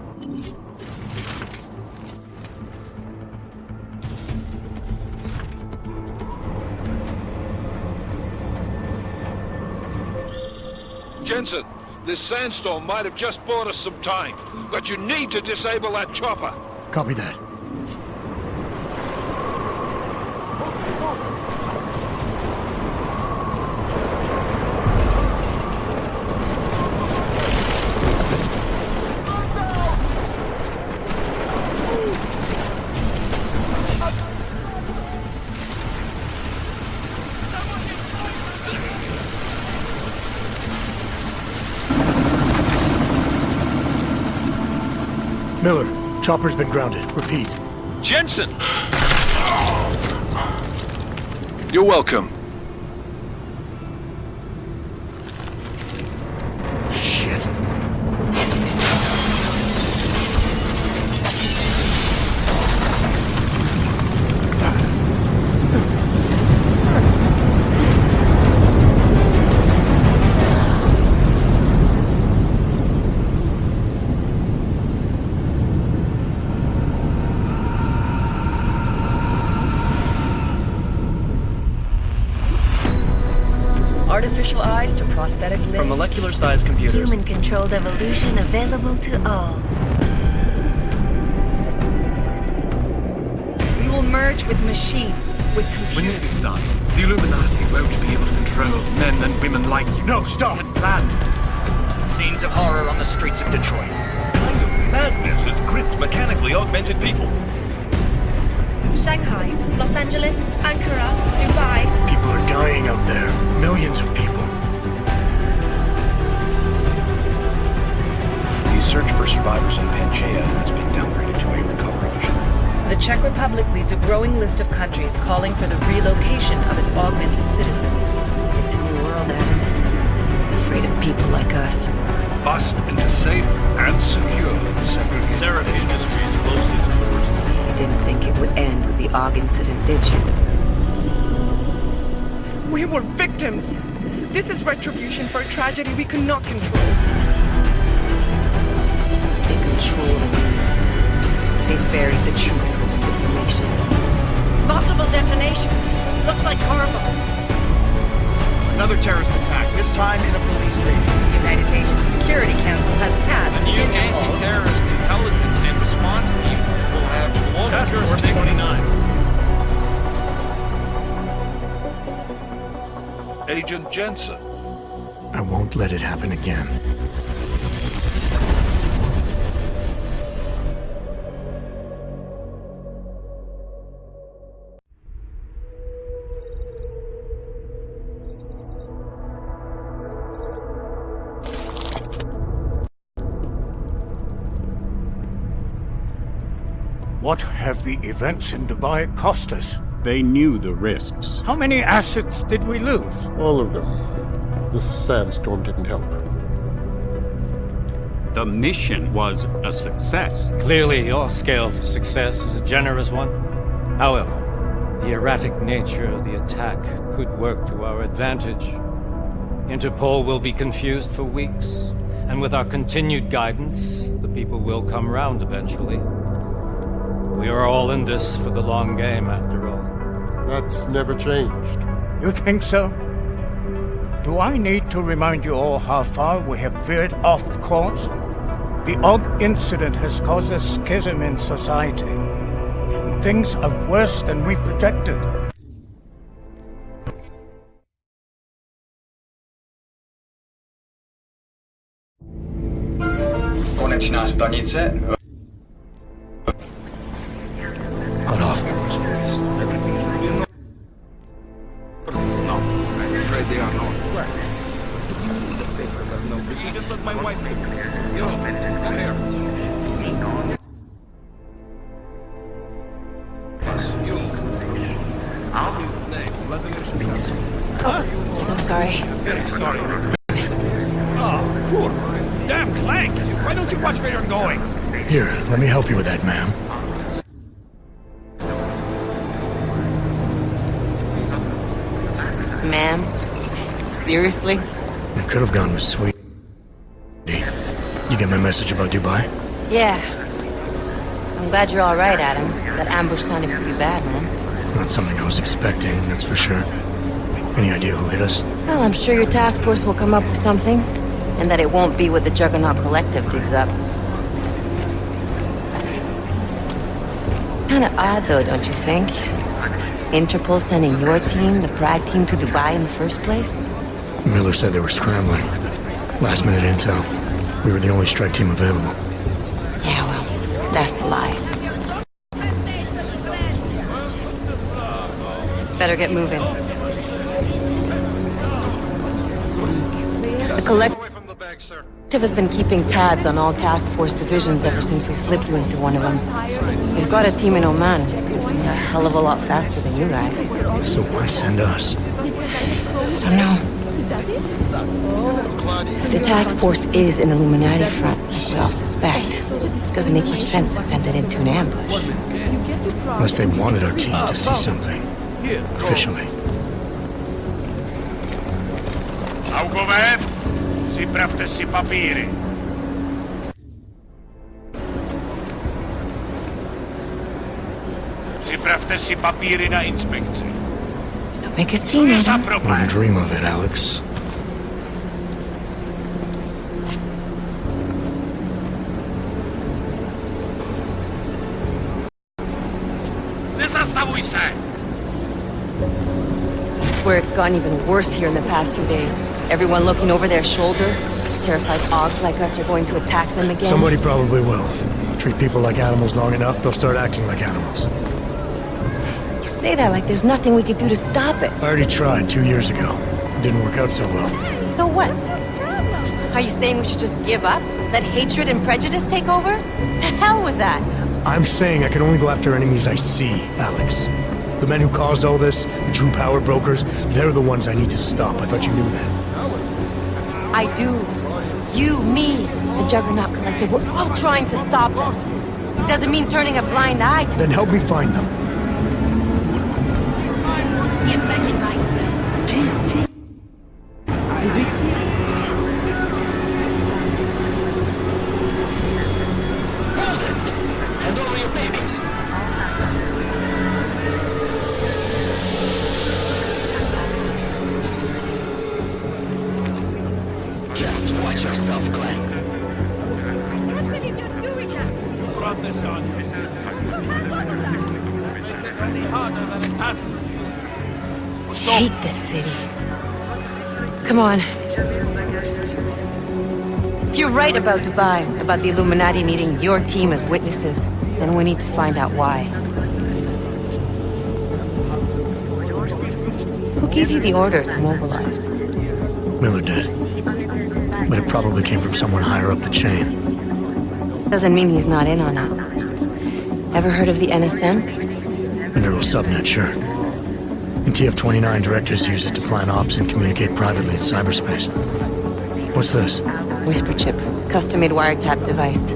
Jensen, this sandstorm might have just bought us some time, but you need to disable that chopper. Copy that. Miller, chopper's been grounded. Repeat. Jensen! You're welcome. Shit. Artificial eyes to prosthetic limbs. From molecular-sized computers. Human-controlled evolution available to all. We will merge with machines, with computers. When this is done, the Illuminati won't be able to control men and women like you. No, stop! And planned. Scenes of horror on the streets of Detroit. Kind of madness has gripped mechanically augmented people. Shanghai, Los Angeles, Ankara, Dubai. People are dying out there. Millions of people. The search for survivors in Panchaea has been downgraded to a recovery mission. The Czech Republic leads a growing list of countries calling for the relocation of its augmented citizens. It's a new world, Adam. It's afraid of people like us. Bust into safe and secure segregation. Seraphine Industries closely towards. You didn't think it would end with the AUG incident, did you? We were victims. This is retribution for a tragedy we cannot control. They control the news. They buried the truth with disinformation. Multiple detonations. Looks like Corvo. Another terrorist attack, this time in a police station. The United Nations Security Council has passed The new anti-terrorist intelligence and response team will have Task Force 29. Agent Jensen. I won't let it happen again. What have the events in Dubai cost us? They knew the risks. How many assets did we lose? All of them. The sandstorm didn't help. The mission was a success. Clearly, your scale for success is a generous one. However, the erratic nature of the attack could work to our advantage. Interpol will be confused for weeks, and with our continued guidance, the people will come round eventually. We are all in this for the long game, after all. That's never changed. You think so? Do I need to remind you all how far we have veered off course? The Og incident has caused a schism in society. Things are worse than we projected. Konečná stanice. Cut off. No, I'm afraid they are not. Where? No, but you just look my wife. Yo, come here. You. I'll be next. Let them speak. So sorry. Very sorry. Oh, poor. Damn Clank! Why don't you watch where you're going? Here, let me help you with that, ma'am. Ma'am? Seriously? It could have gone with sweet. You get my message about Dubai? Yeah. I'm glad you're all right, Adam. That ambush sounded pretty bad, man. Not something I was expecting, that's for sure. Any idea who hit us? Well, I'm sure your task force will come up with something. And that it won't be what the Juggernaut Collective digs up. Kinda odd, though, don't you think? Interpol sending your team, the Prague team, to Dubai in the first place? Miller said they were scrambling. Last minute intel. We were the only strike team available. Yeah, well, that's the lie. Better get moving. The collective has been keeping tabs on all task force divisions ever since we slipped you into one of them. We've got a team in Oman. A hell of a lot faster than you guys. So why send us? I don't know. If the task force is an Illuminati front, like we all suspect, it doesn't make much sense to send it into an ambush. Unless they wanted our team to see something. Officially. Augover, připravte si papíry. Připravte si papíry na inspekci. Make a scene, Adam. Wouldn't dream of it, Alex. Nezastavuj se! I swear it's gotten even worse here in the past few days. Everyone looking over their shoulder. Terrified Augs like us are going to attack them again. Somebody probably will. Treat people like animals long enough, they'll start acting like animals. You say that like there's nothing we could do to stop it. I already tried 2 years ago. It didn't work out so well. So what? Are you saying we should just give up? Let hatred and prejudice take over? To hell with that! I'm saying I can only go after enemies I see, Alex. The men who caused all this, the true power brokers, they're the ones I need to stop. I thought you knew that. I do. You, me, the Juggernaut Collective, we're all trying to stop them. It doesn't mean turning a blind eye to Then help me find them. Just watch yourself, Glenn. Run this on. Make this any harder than it has to. I hate this city. Come on. If you're right about Dubai, about the Illuminati needing your team as witnesses, then we need to find out why. Who gave you the order to mobilize? Miller did. But it probably came from someone higher up the chain. Doesn't mean he's not in on it. Ever heard of the NSM? The neural subnet, sure. And TF-29 directors use it to plan ops and communicate privately in cyberspace. What's this? Whisper chip. Custom-made wiretap device.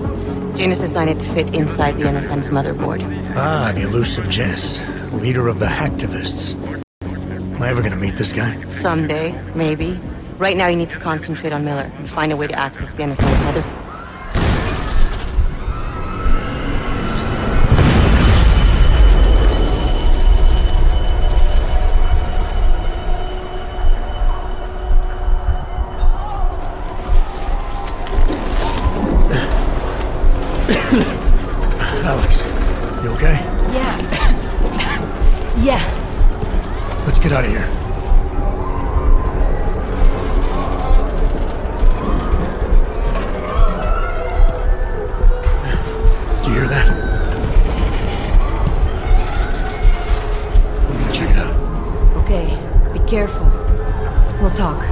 Janus designed it to fit inside the NSN's motherboard. Ah, the elusive Janus. Leader of the hacktivists. Am I ever gonna meet this guy? Someday, maybe. Right now you need to concentrate on Miller and find a way to access the NSN's mother... Alex, you okay? Yeah. Yeah. Let's get out of here. Do you hear that? I'm gonna check it out. Okay, be careful. We'll talk.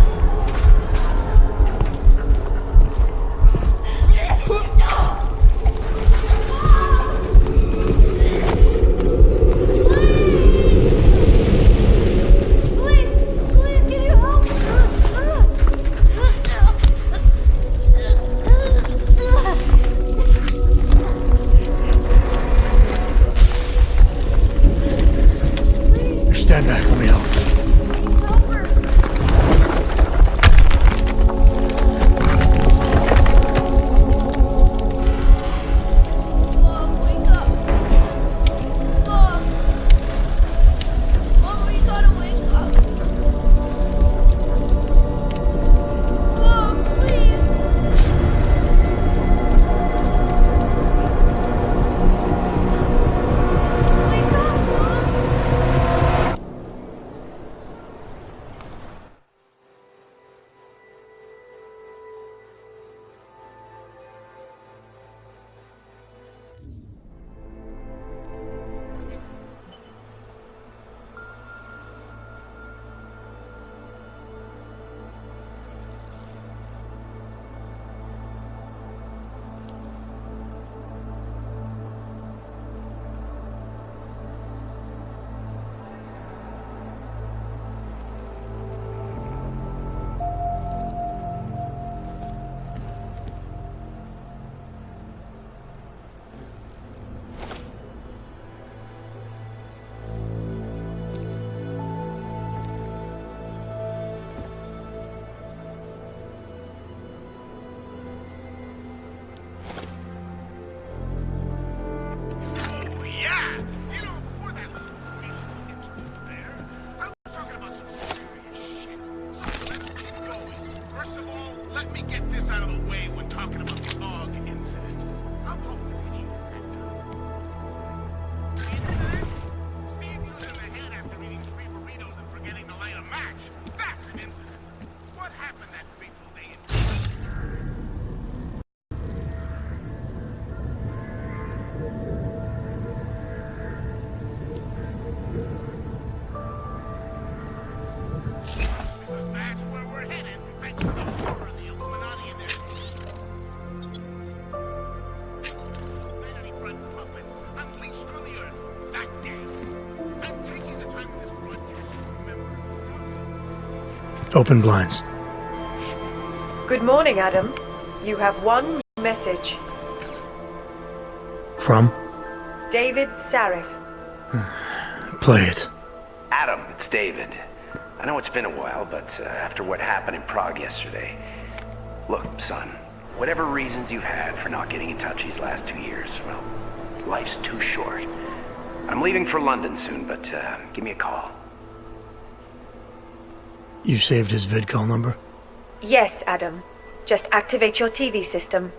Stand back, let me help. Open blinds. Good morning, Adam. You have one message. From? David Sarif. Play it. Adam, it's David. I know it's been a while, but after what happened in Prague yesterday... Look, son, whatever reasons you've had for not getting in touch these last 2 years, well, life's too short. I'm leaving for London soon, but give me a call. You saved his vidcall number? Yes, Adam. Just activate your TV system.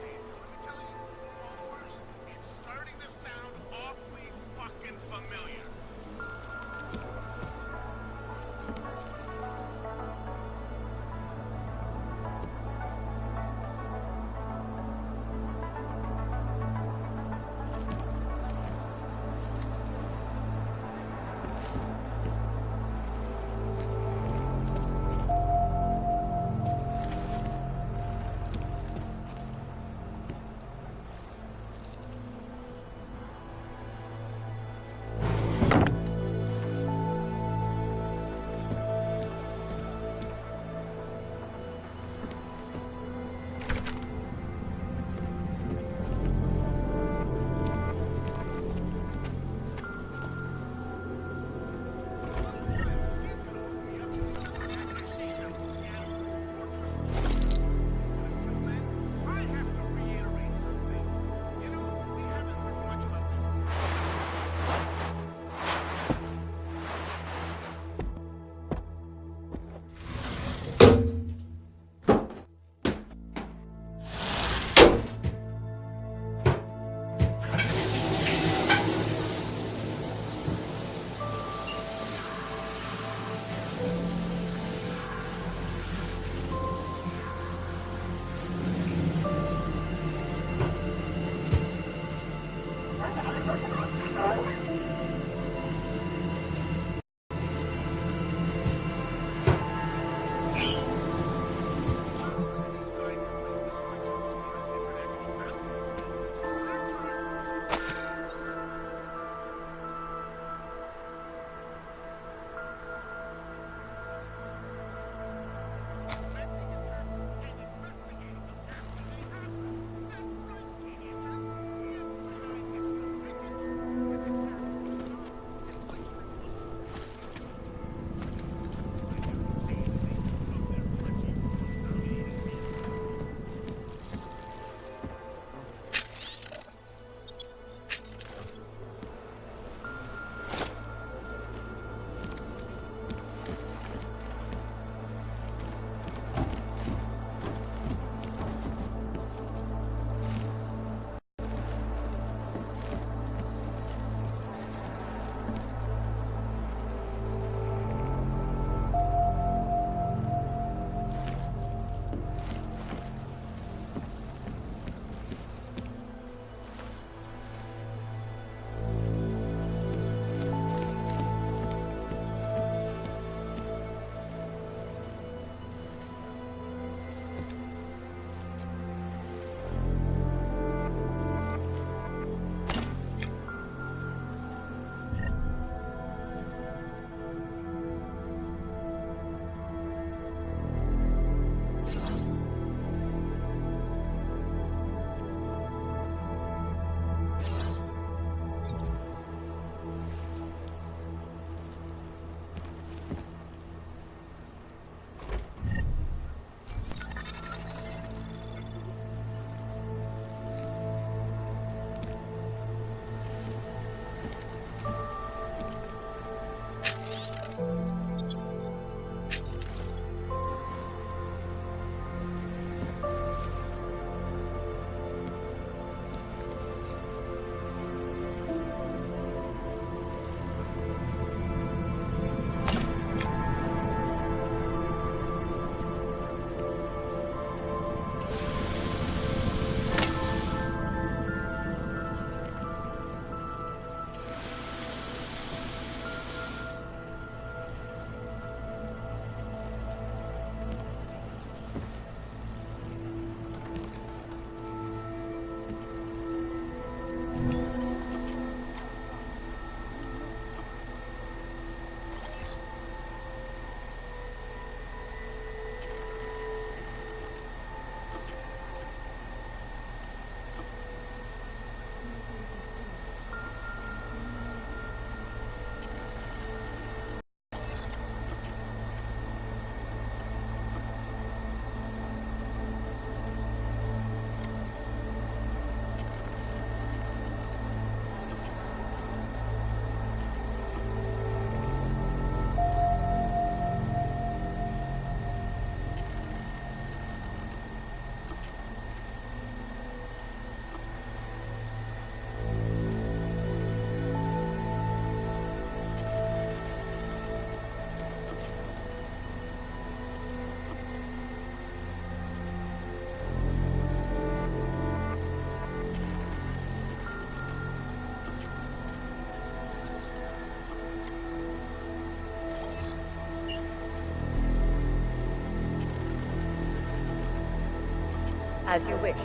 As you wish.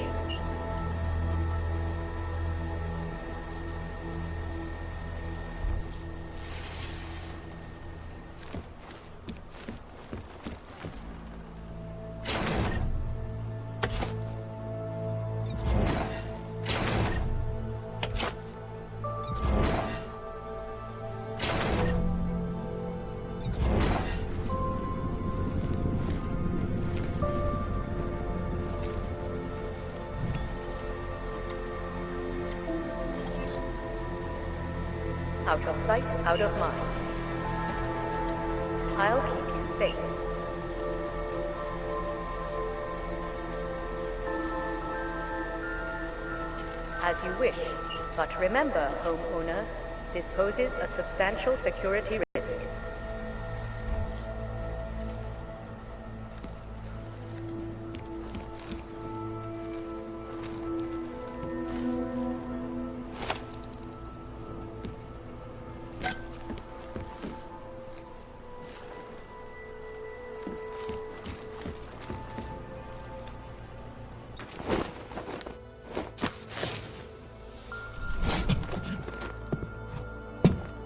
Out of sight, out of mind. I'll keep you safe. As you wish, but remember, homeowner, this poses a substantial security risk.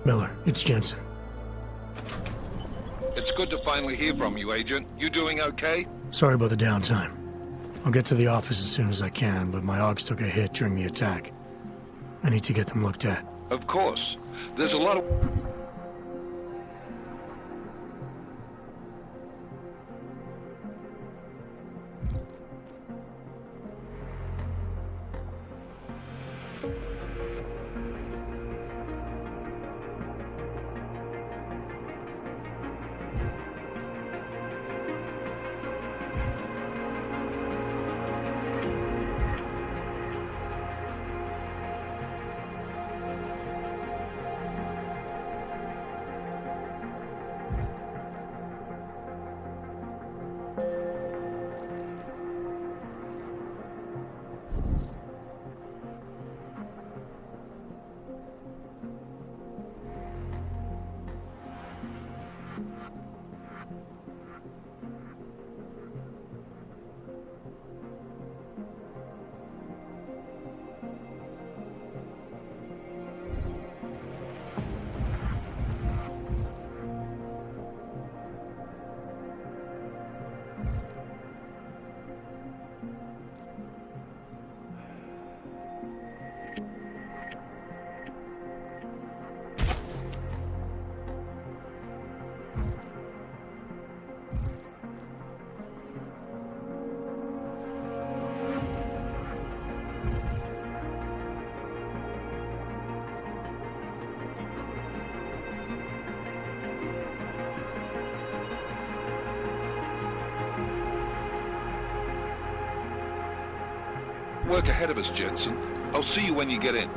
Miller, it's Jensen. It's good to finally hear from you, Agent. You doing okay? Sorry about the downtime. I'll get to the office as soon as I can, but my Augs took a hit during the attack. I need to get them looked at. Of course. There's a lot of... Work ahead of us, Jensen. I'll see you when you get in.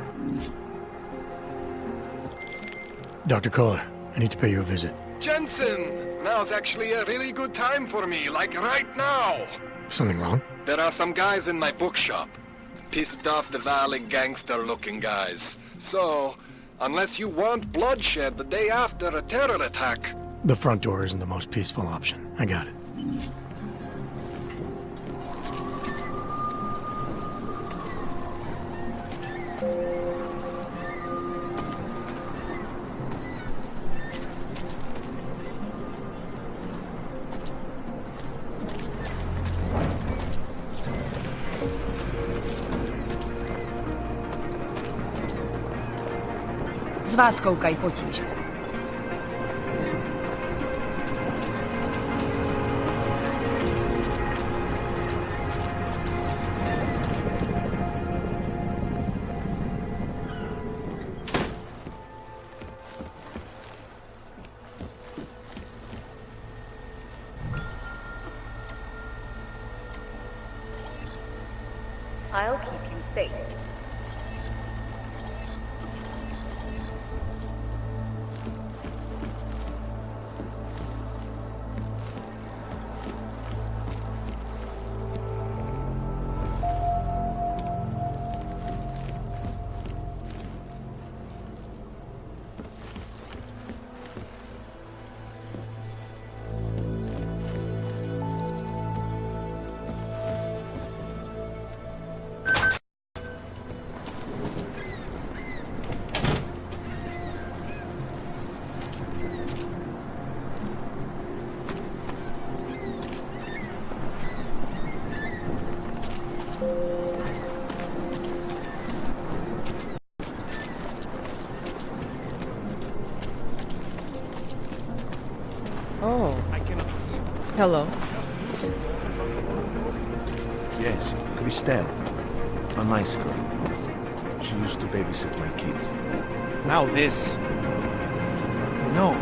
Dr. Kohler, I need to pay you a visit. Jensen! Now's actually a really good time for me, like right now! Something wrong? There are some guys in my bookshop. Pissed off the Valley gangster-looking guys. So, unless you want bloodshed the day after a terror attack... The front door isn't the most peaceful option. I got it. Z vás koukají potíže. I'll keep you safe. Oh. Hello. Yes, Christelle. A nice girl. She used to babysit my kids. Now this. You know,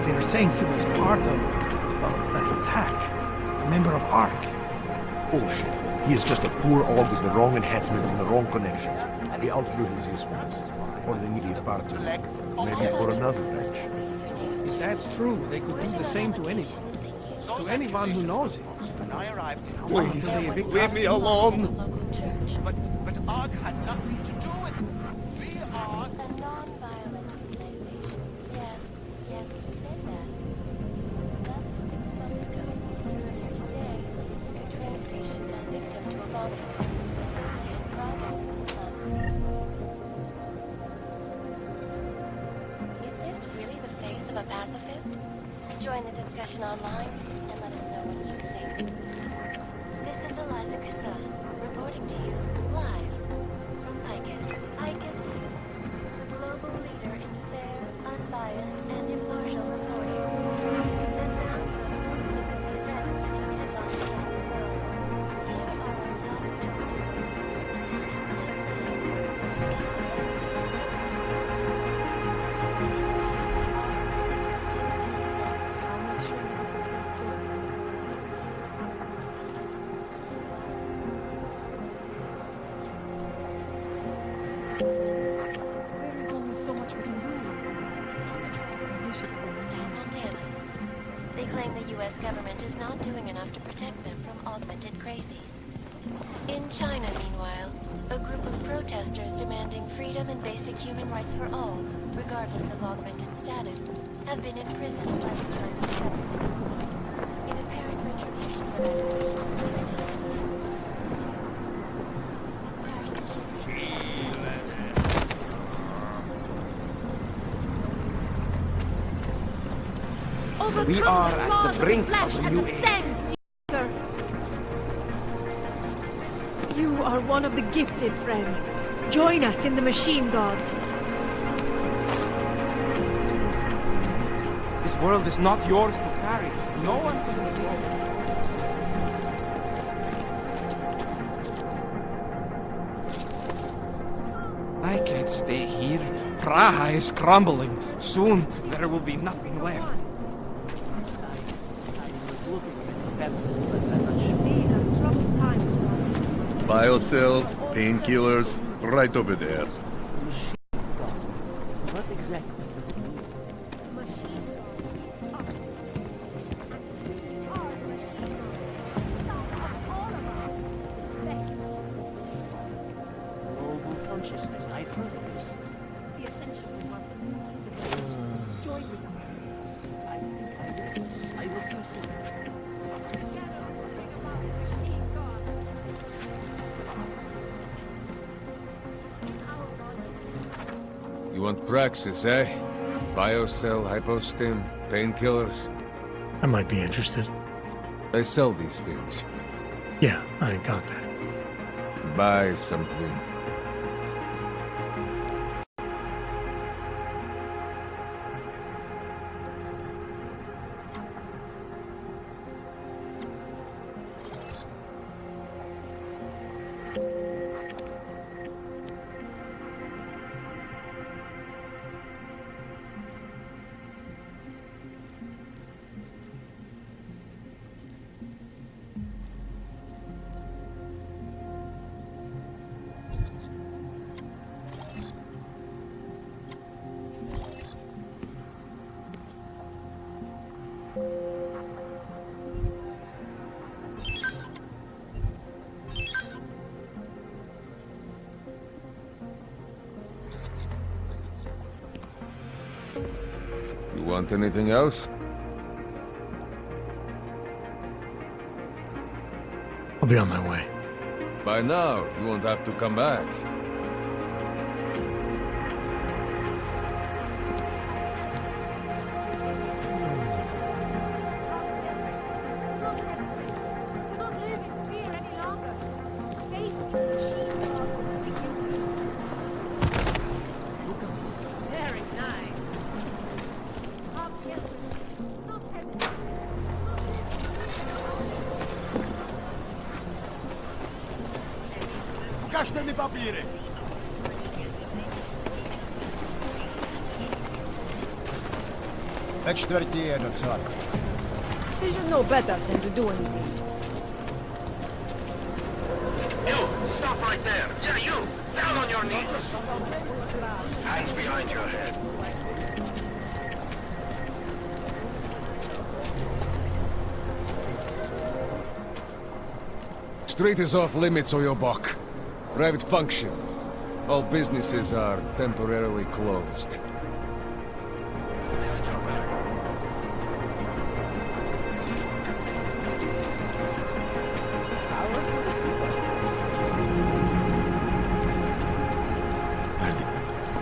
they're saying he was part of that attack. A member of ARC. Bullshit. He is just a poor Aug with the wrong enhancements and the wrong connections. The outlook is useful. Or the immediate part of it. Maybe for another batch. If that's true, they could do the same to anyone. To anyone who knows it. Please, leave me alone! But ARC had nothing to do with it. We are... A non-violent organization. Yes, we said that. About 6 months ago, earlier today, a train station fell victim to a bomb associated project with the sun. Is this pacifist? Join the discussion online and let us know what you think. This is Eliza Kassa, reporting to you live from ICUS. ICUS News, the global leader in fair, unbiased, and impartial reporting. And now for a close look at the events taking place around the world. Here are our top U.S. government is not doing enough to protect them from augmented crazies. In China, meanwhile, a group of protesters demanding freedom and basic human rights for all, regardless of augmented status, have been imprisoned by the Chinese government. In apparent retribution for that We are at the brink of a new age. You are one of the gifted, friend. Join us in the machine god. This world is not yours to carry. No one can control it. I can't stay here. Praha is crumbling. Soon there will be nothing left. Biocells, painkillers, right over there. What exactly does it mean? Global consciousness, I've heard of this. The essential one. Join with them. I think I will see soon. You want praxis, eh? Biocell, hypostim, painkillers? I might be interested. They sell these things. Yeah, I got that. Buy something. You want anything else? I'll be on my way. By now, you won't have to come back. Pokażcie mi papiery! You should know better than to do anything. You! Stop right there! Yeah, you! Down on your knees! Hands behind your head. Street is off limits, Oyobok. Private function. All businesses are temporarily closed.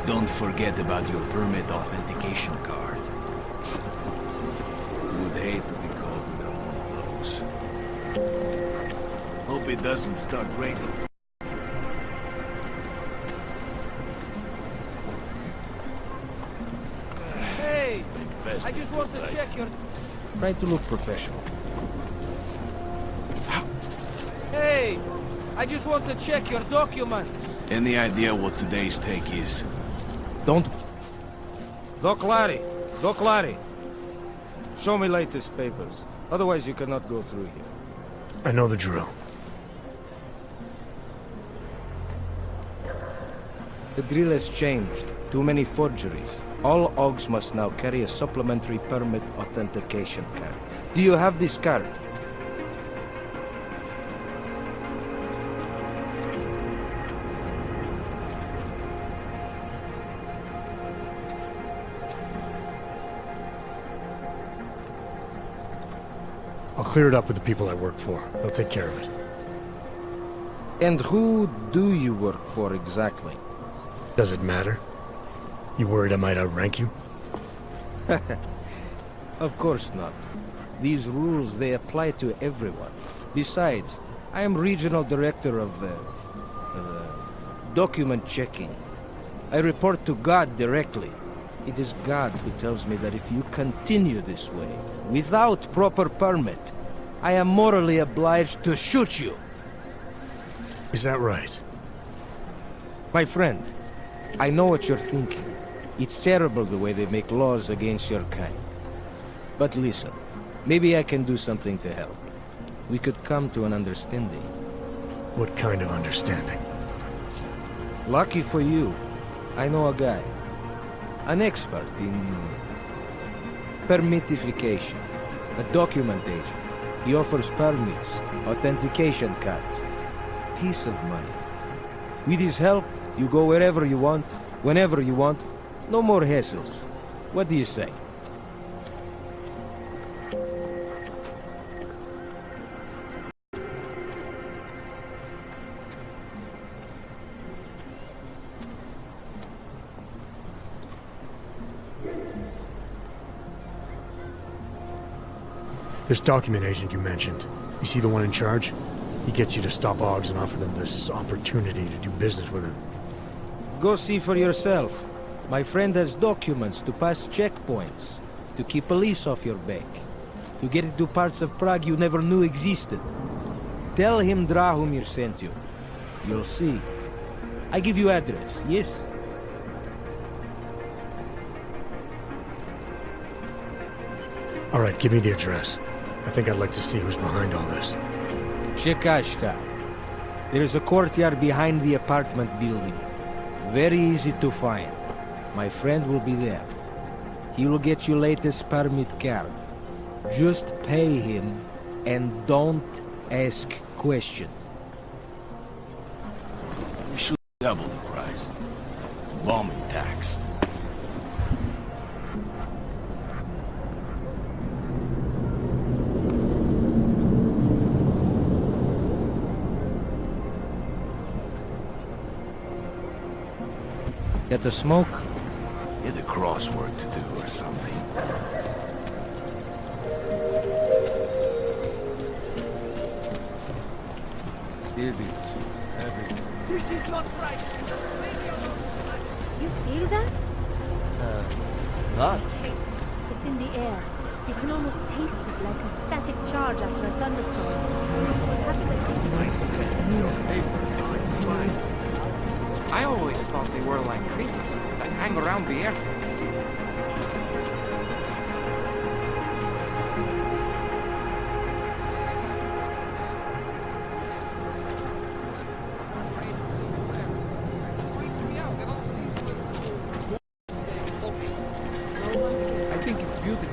Don't forget about your permit authentication card. Would hate to be caught without one of those. Hope it doesn't start raining. Hey! I just want to check your... Try to look professional. Hey! I just want to check your documents. Any idea what today's take is? Don't... Doc Larry! Doc Larry! Show me latest papers. Otherwise you cannot go through here. I know the drill. The drill has changed. Too many forgeries. All OGs must now carry a supplementary permit authentication card. Do you have this card? I'll clear it up with the people I work for. They'll take care of it. And who do you work for exactly? Does it matter? You worried I might outrank you? Of course not. These rules, they apply to everyone. Besides, I am regional director of document checking. I report to God directly. It is God who tells me that if you continue this way, without proper permit, I am morally obliged to shoot you. Is that right? My friend, I know what you're thinking. It's terrible the way they make laws against your kind. But listen, maybe I can do something to help. We could come to an understanding. What kind of understanding? Lucky for you, I know a guy. An expert in permitification. A document agent. He offers permits, authentication cards. Peace of mind. With his help, you go wherever you want, whenever you want. No more hassles. What do you say? This document agent you mentioned, you see the one in charge? He gets you to stop OGs and offer them this opportunity to do business with him. Go see for yourself. My friend has documents to pass checkpoints, to keep police off your back, to get into parts of Prague you never knew existed. Tell him Drahomir sent you. You'll see. I give you address, yes? All right, give me the address. I think I'd like to see who's behind all this. Chekashka. There is a courtyard behind the apartment building. Very easy to find. My friend will be there. He will get you latest permit card. Just pay him and don't ask questions. We should double the price. Bombing tax. Get a smoke? Get a crossword to do or something. Idiots. This is not right. You feel that? Not. It's in the air. You can almost taste it like a static charge after a thunderstorm. I always thought they were like creatures that hang around the airport. I think it's beautiful.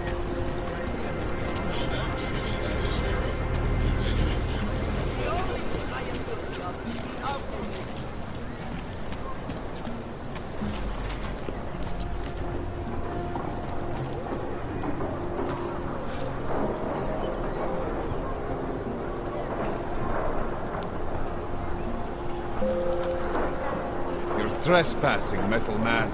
You're trespassing, metal man.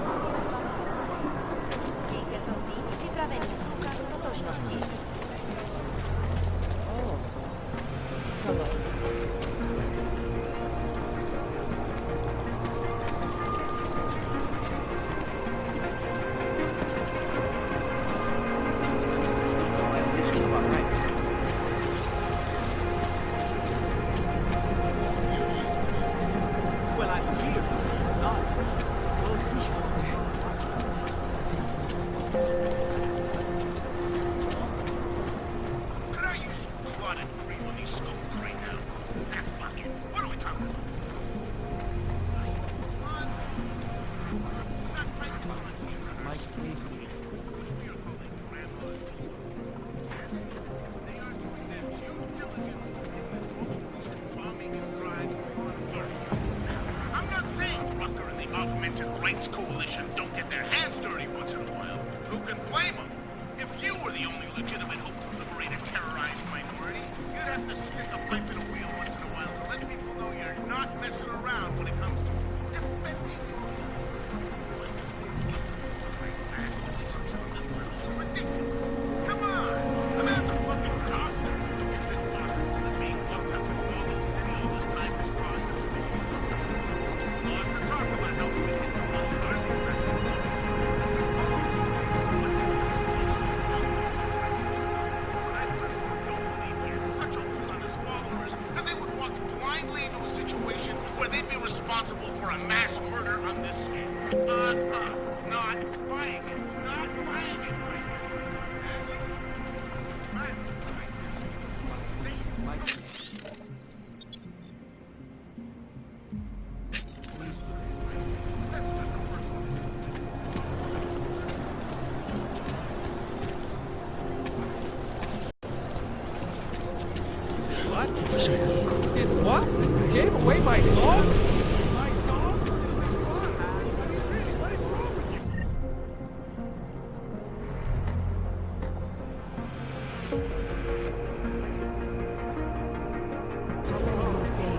States coalition don't get their hands dirty once in a while, who can blame them? If you were the only legitimate hope to liberate a terrorized minority, you'd have to stick a pipe in a wheel once in a while to let people know you're not messing around when it comes to defending your Come on! I mean, it's a fucking doctor. Is it possible that being locked up in Gotham City all this time has caused lots of talk about how we can get the whole army such a hold on his followers that they would walk blindly into a situation where they'd be responsible for a mass murder on this scale. Not buying it. Not buying it. What? Did what? Gave away my dog? My dog? What is wrong with you?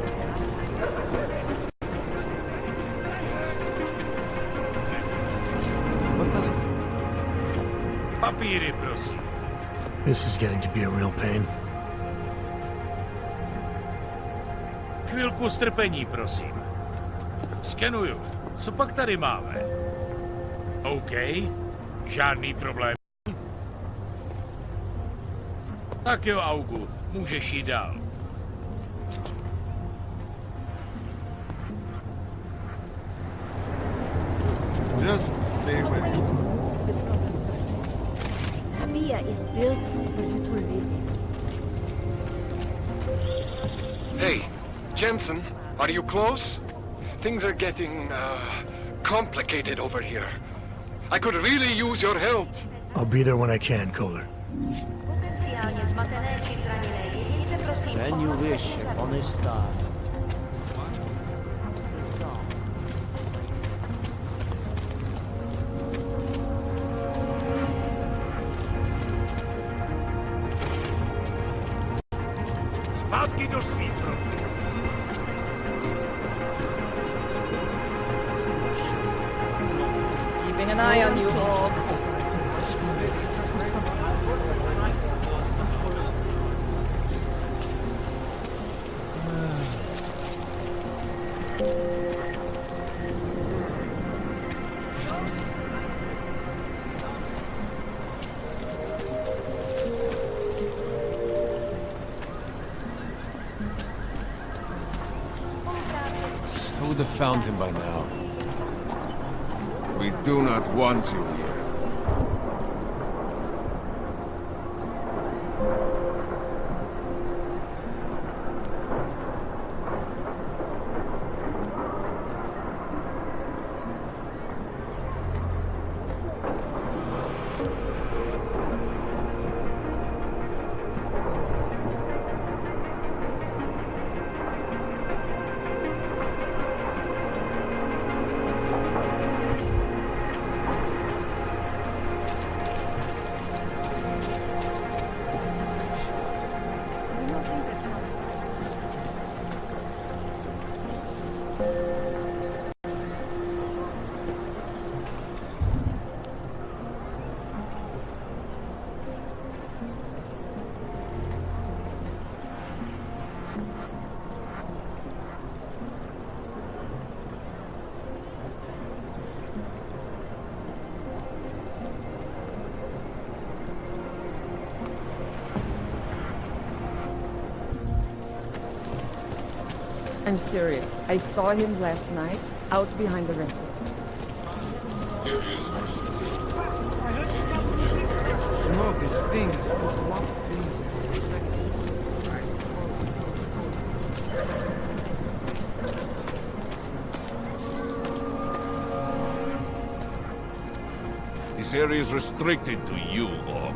Papíry, prosím. This is getting to be a real pain. Chvilku strpení, prosím. Skenuju. Co pak tady máme? OK. Žádný problém. Tak jo, Augu. Můžeš jít dál. Just stay with me. Rabia is built for you to live. Hey, Jensen, are you close? Things are getting, complicated over here. I could really use your help. I'll be there when I can, Kohler. When you wish upon a star. Zpátky do svých rok. Keeping an eye on you, Hulk. I would have found him by now. We do not want you here. I'm serious. I saw him last night out behind the rental. No, this thing is what things. This area is restricted to you, Bob.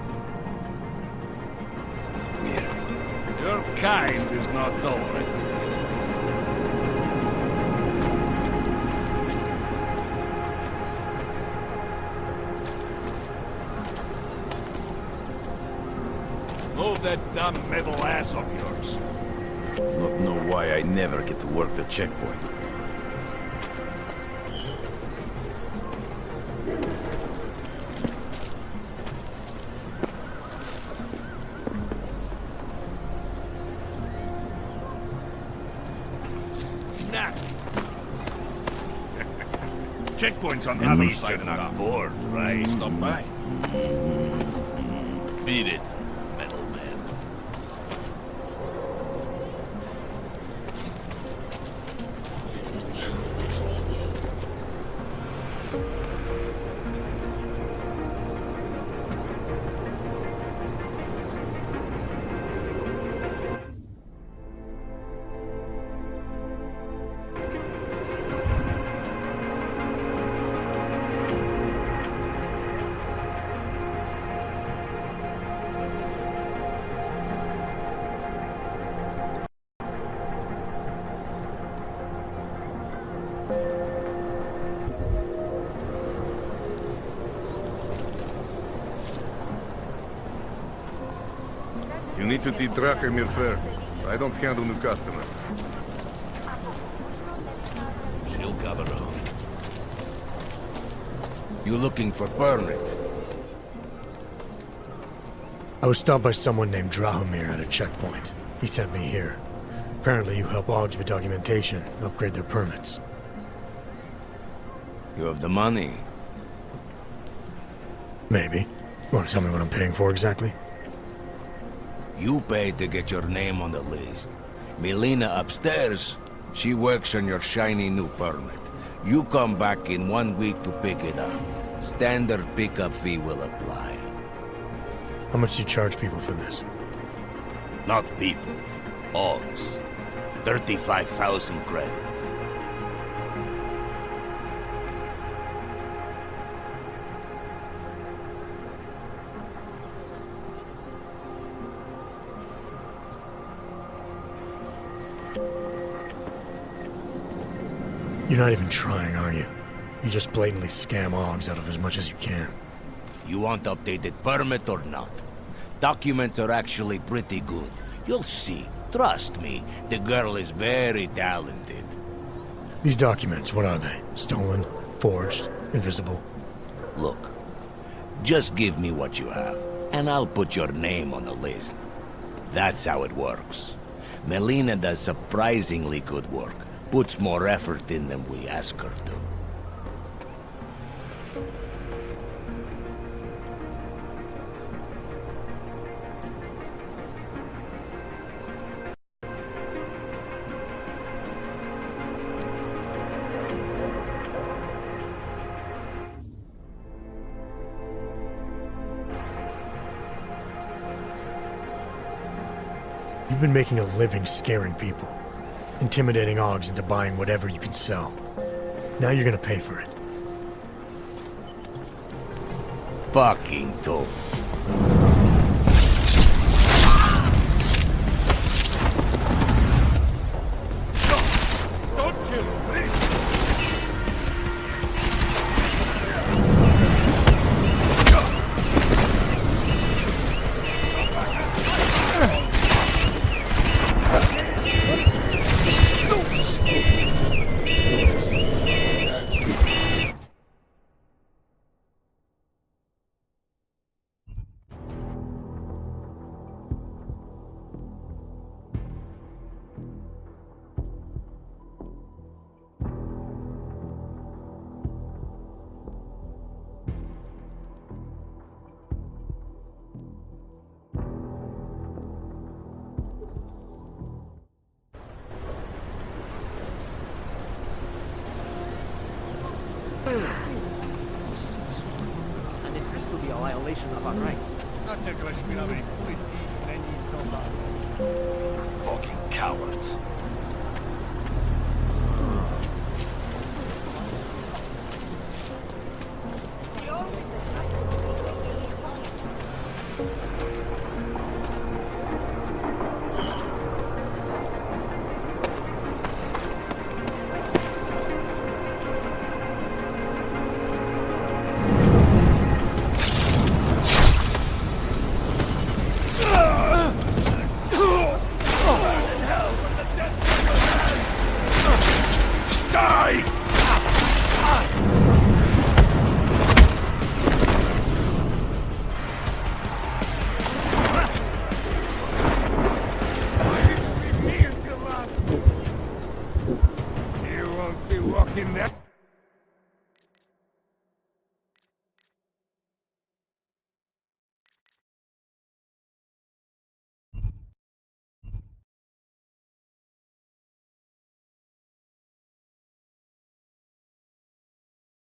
Your kind is not tolerated. Move that dumb metal ass of yours. Not know why I never get to work the checkpoint. Nah. Checkpoint's on the other side of the board, right? Stop by. Beat it, metal man. You need to see Drachemir first. I don't handle new customers. She'll come around. You looking for permit? I was stopped by someone named Drahomir at a checkpoint. He sent me here. Apparently you help Augs with documentation, upgrade their permits. You have the money? Maybe. Want to tell me what I'm paying for exactly? You paid to get your name on the list. Melina upstairs, she works on your shiny new permit. You come back in 1 week to pick it up. Standard pickup fee will apply. How much do you charge people for this? Not people. Augs. 35,000 credits. You're not even trying, are you? You just blatantly scam Augs out of as much as you can. You want updated permit or not? Documents are actually pretty good. You'll see. Trust me, the girl is very talented. These documents, what are they? Stolen? Forged? Invisible? Look, just give me what you have, and I'll put your name on the list. That's how it works. Melina does surprisingly good work. Puts more effort in than we ask her to. You've been making a living scaring people. Intimidating Augs into buying whatever you can sell. Now you're gonna pay for it. Fucking tool. Don't kill him, please! And if this will be a violation of our rights. Not to question of it. Fucking cowards.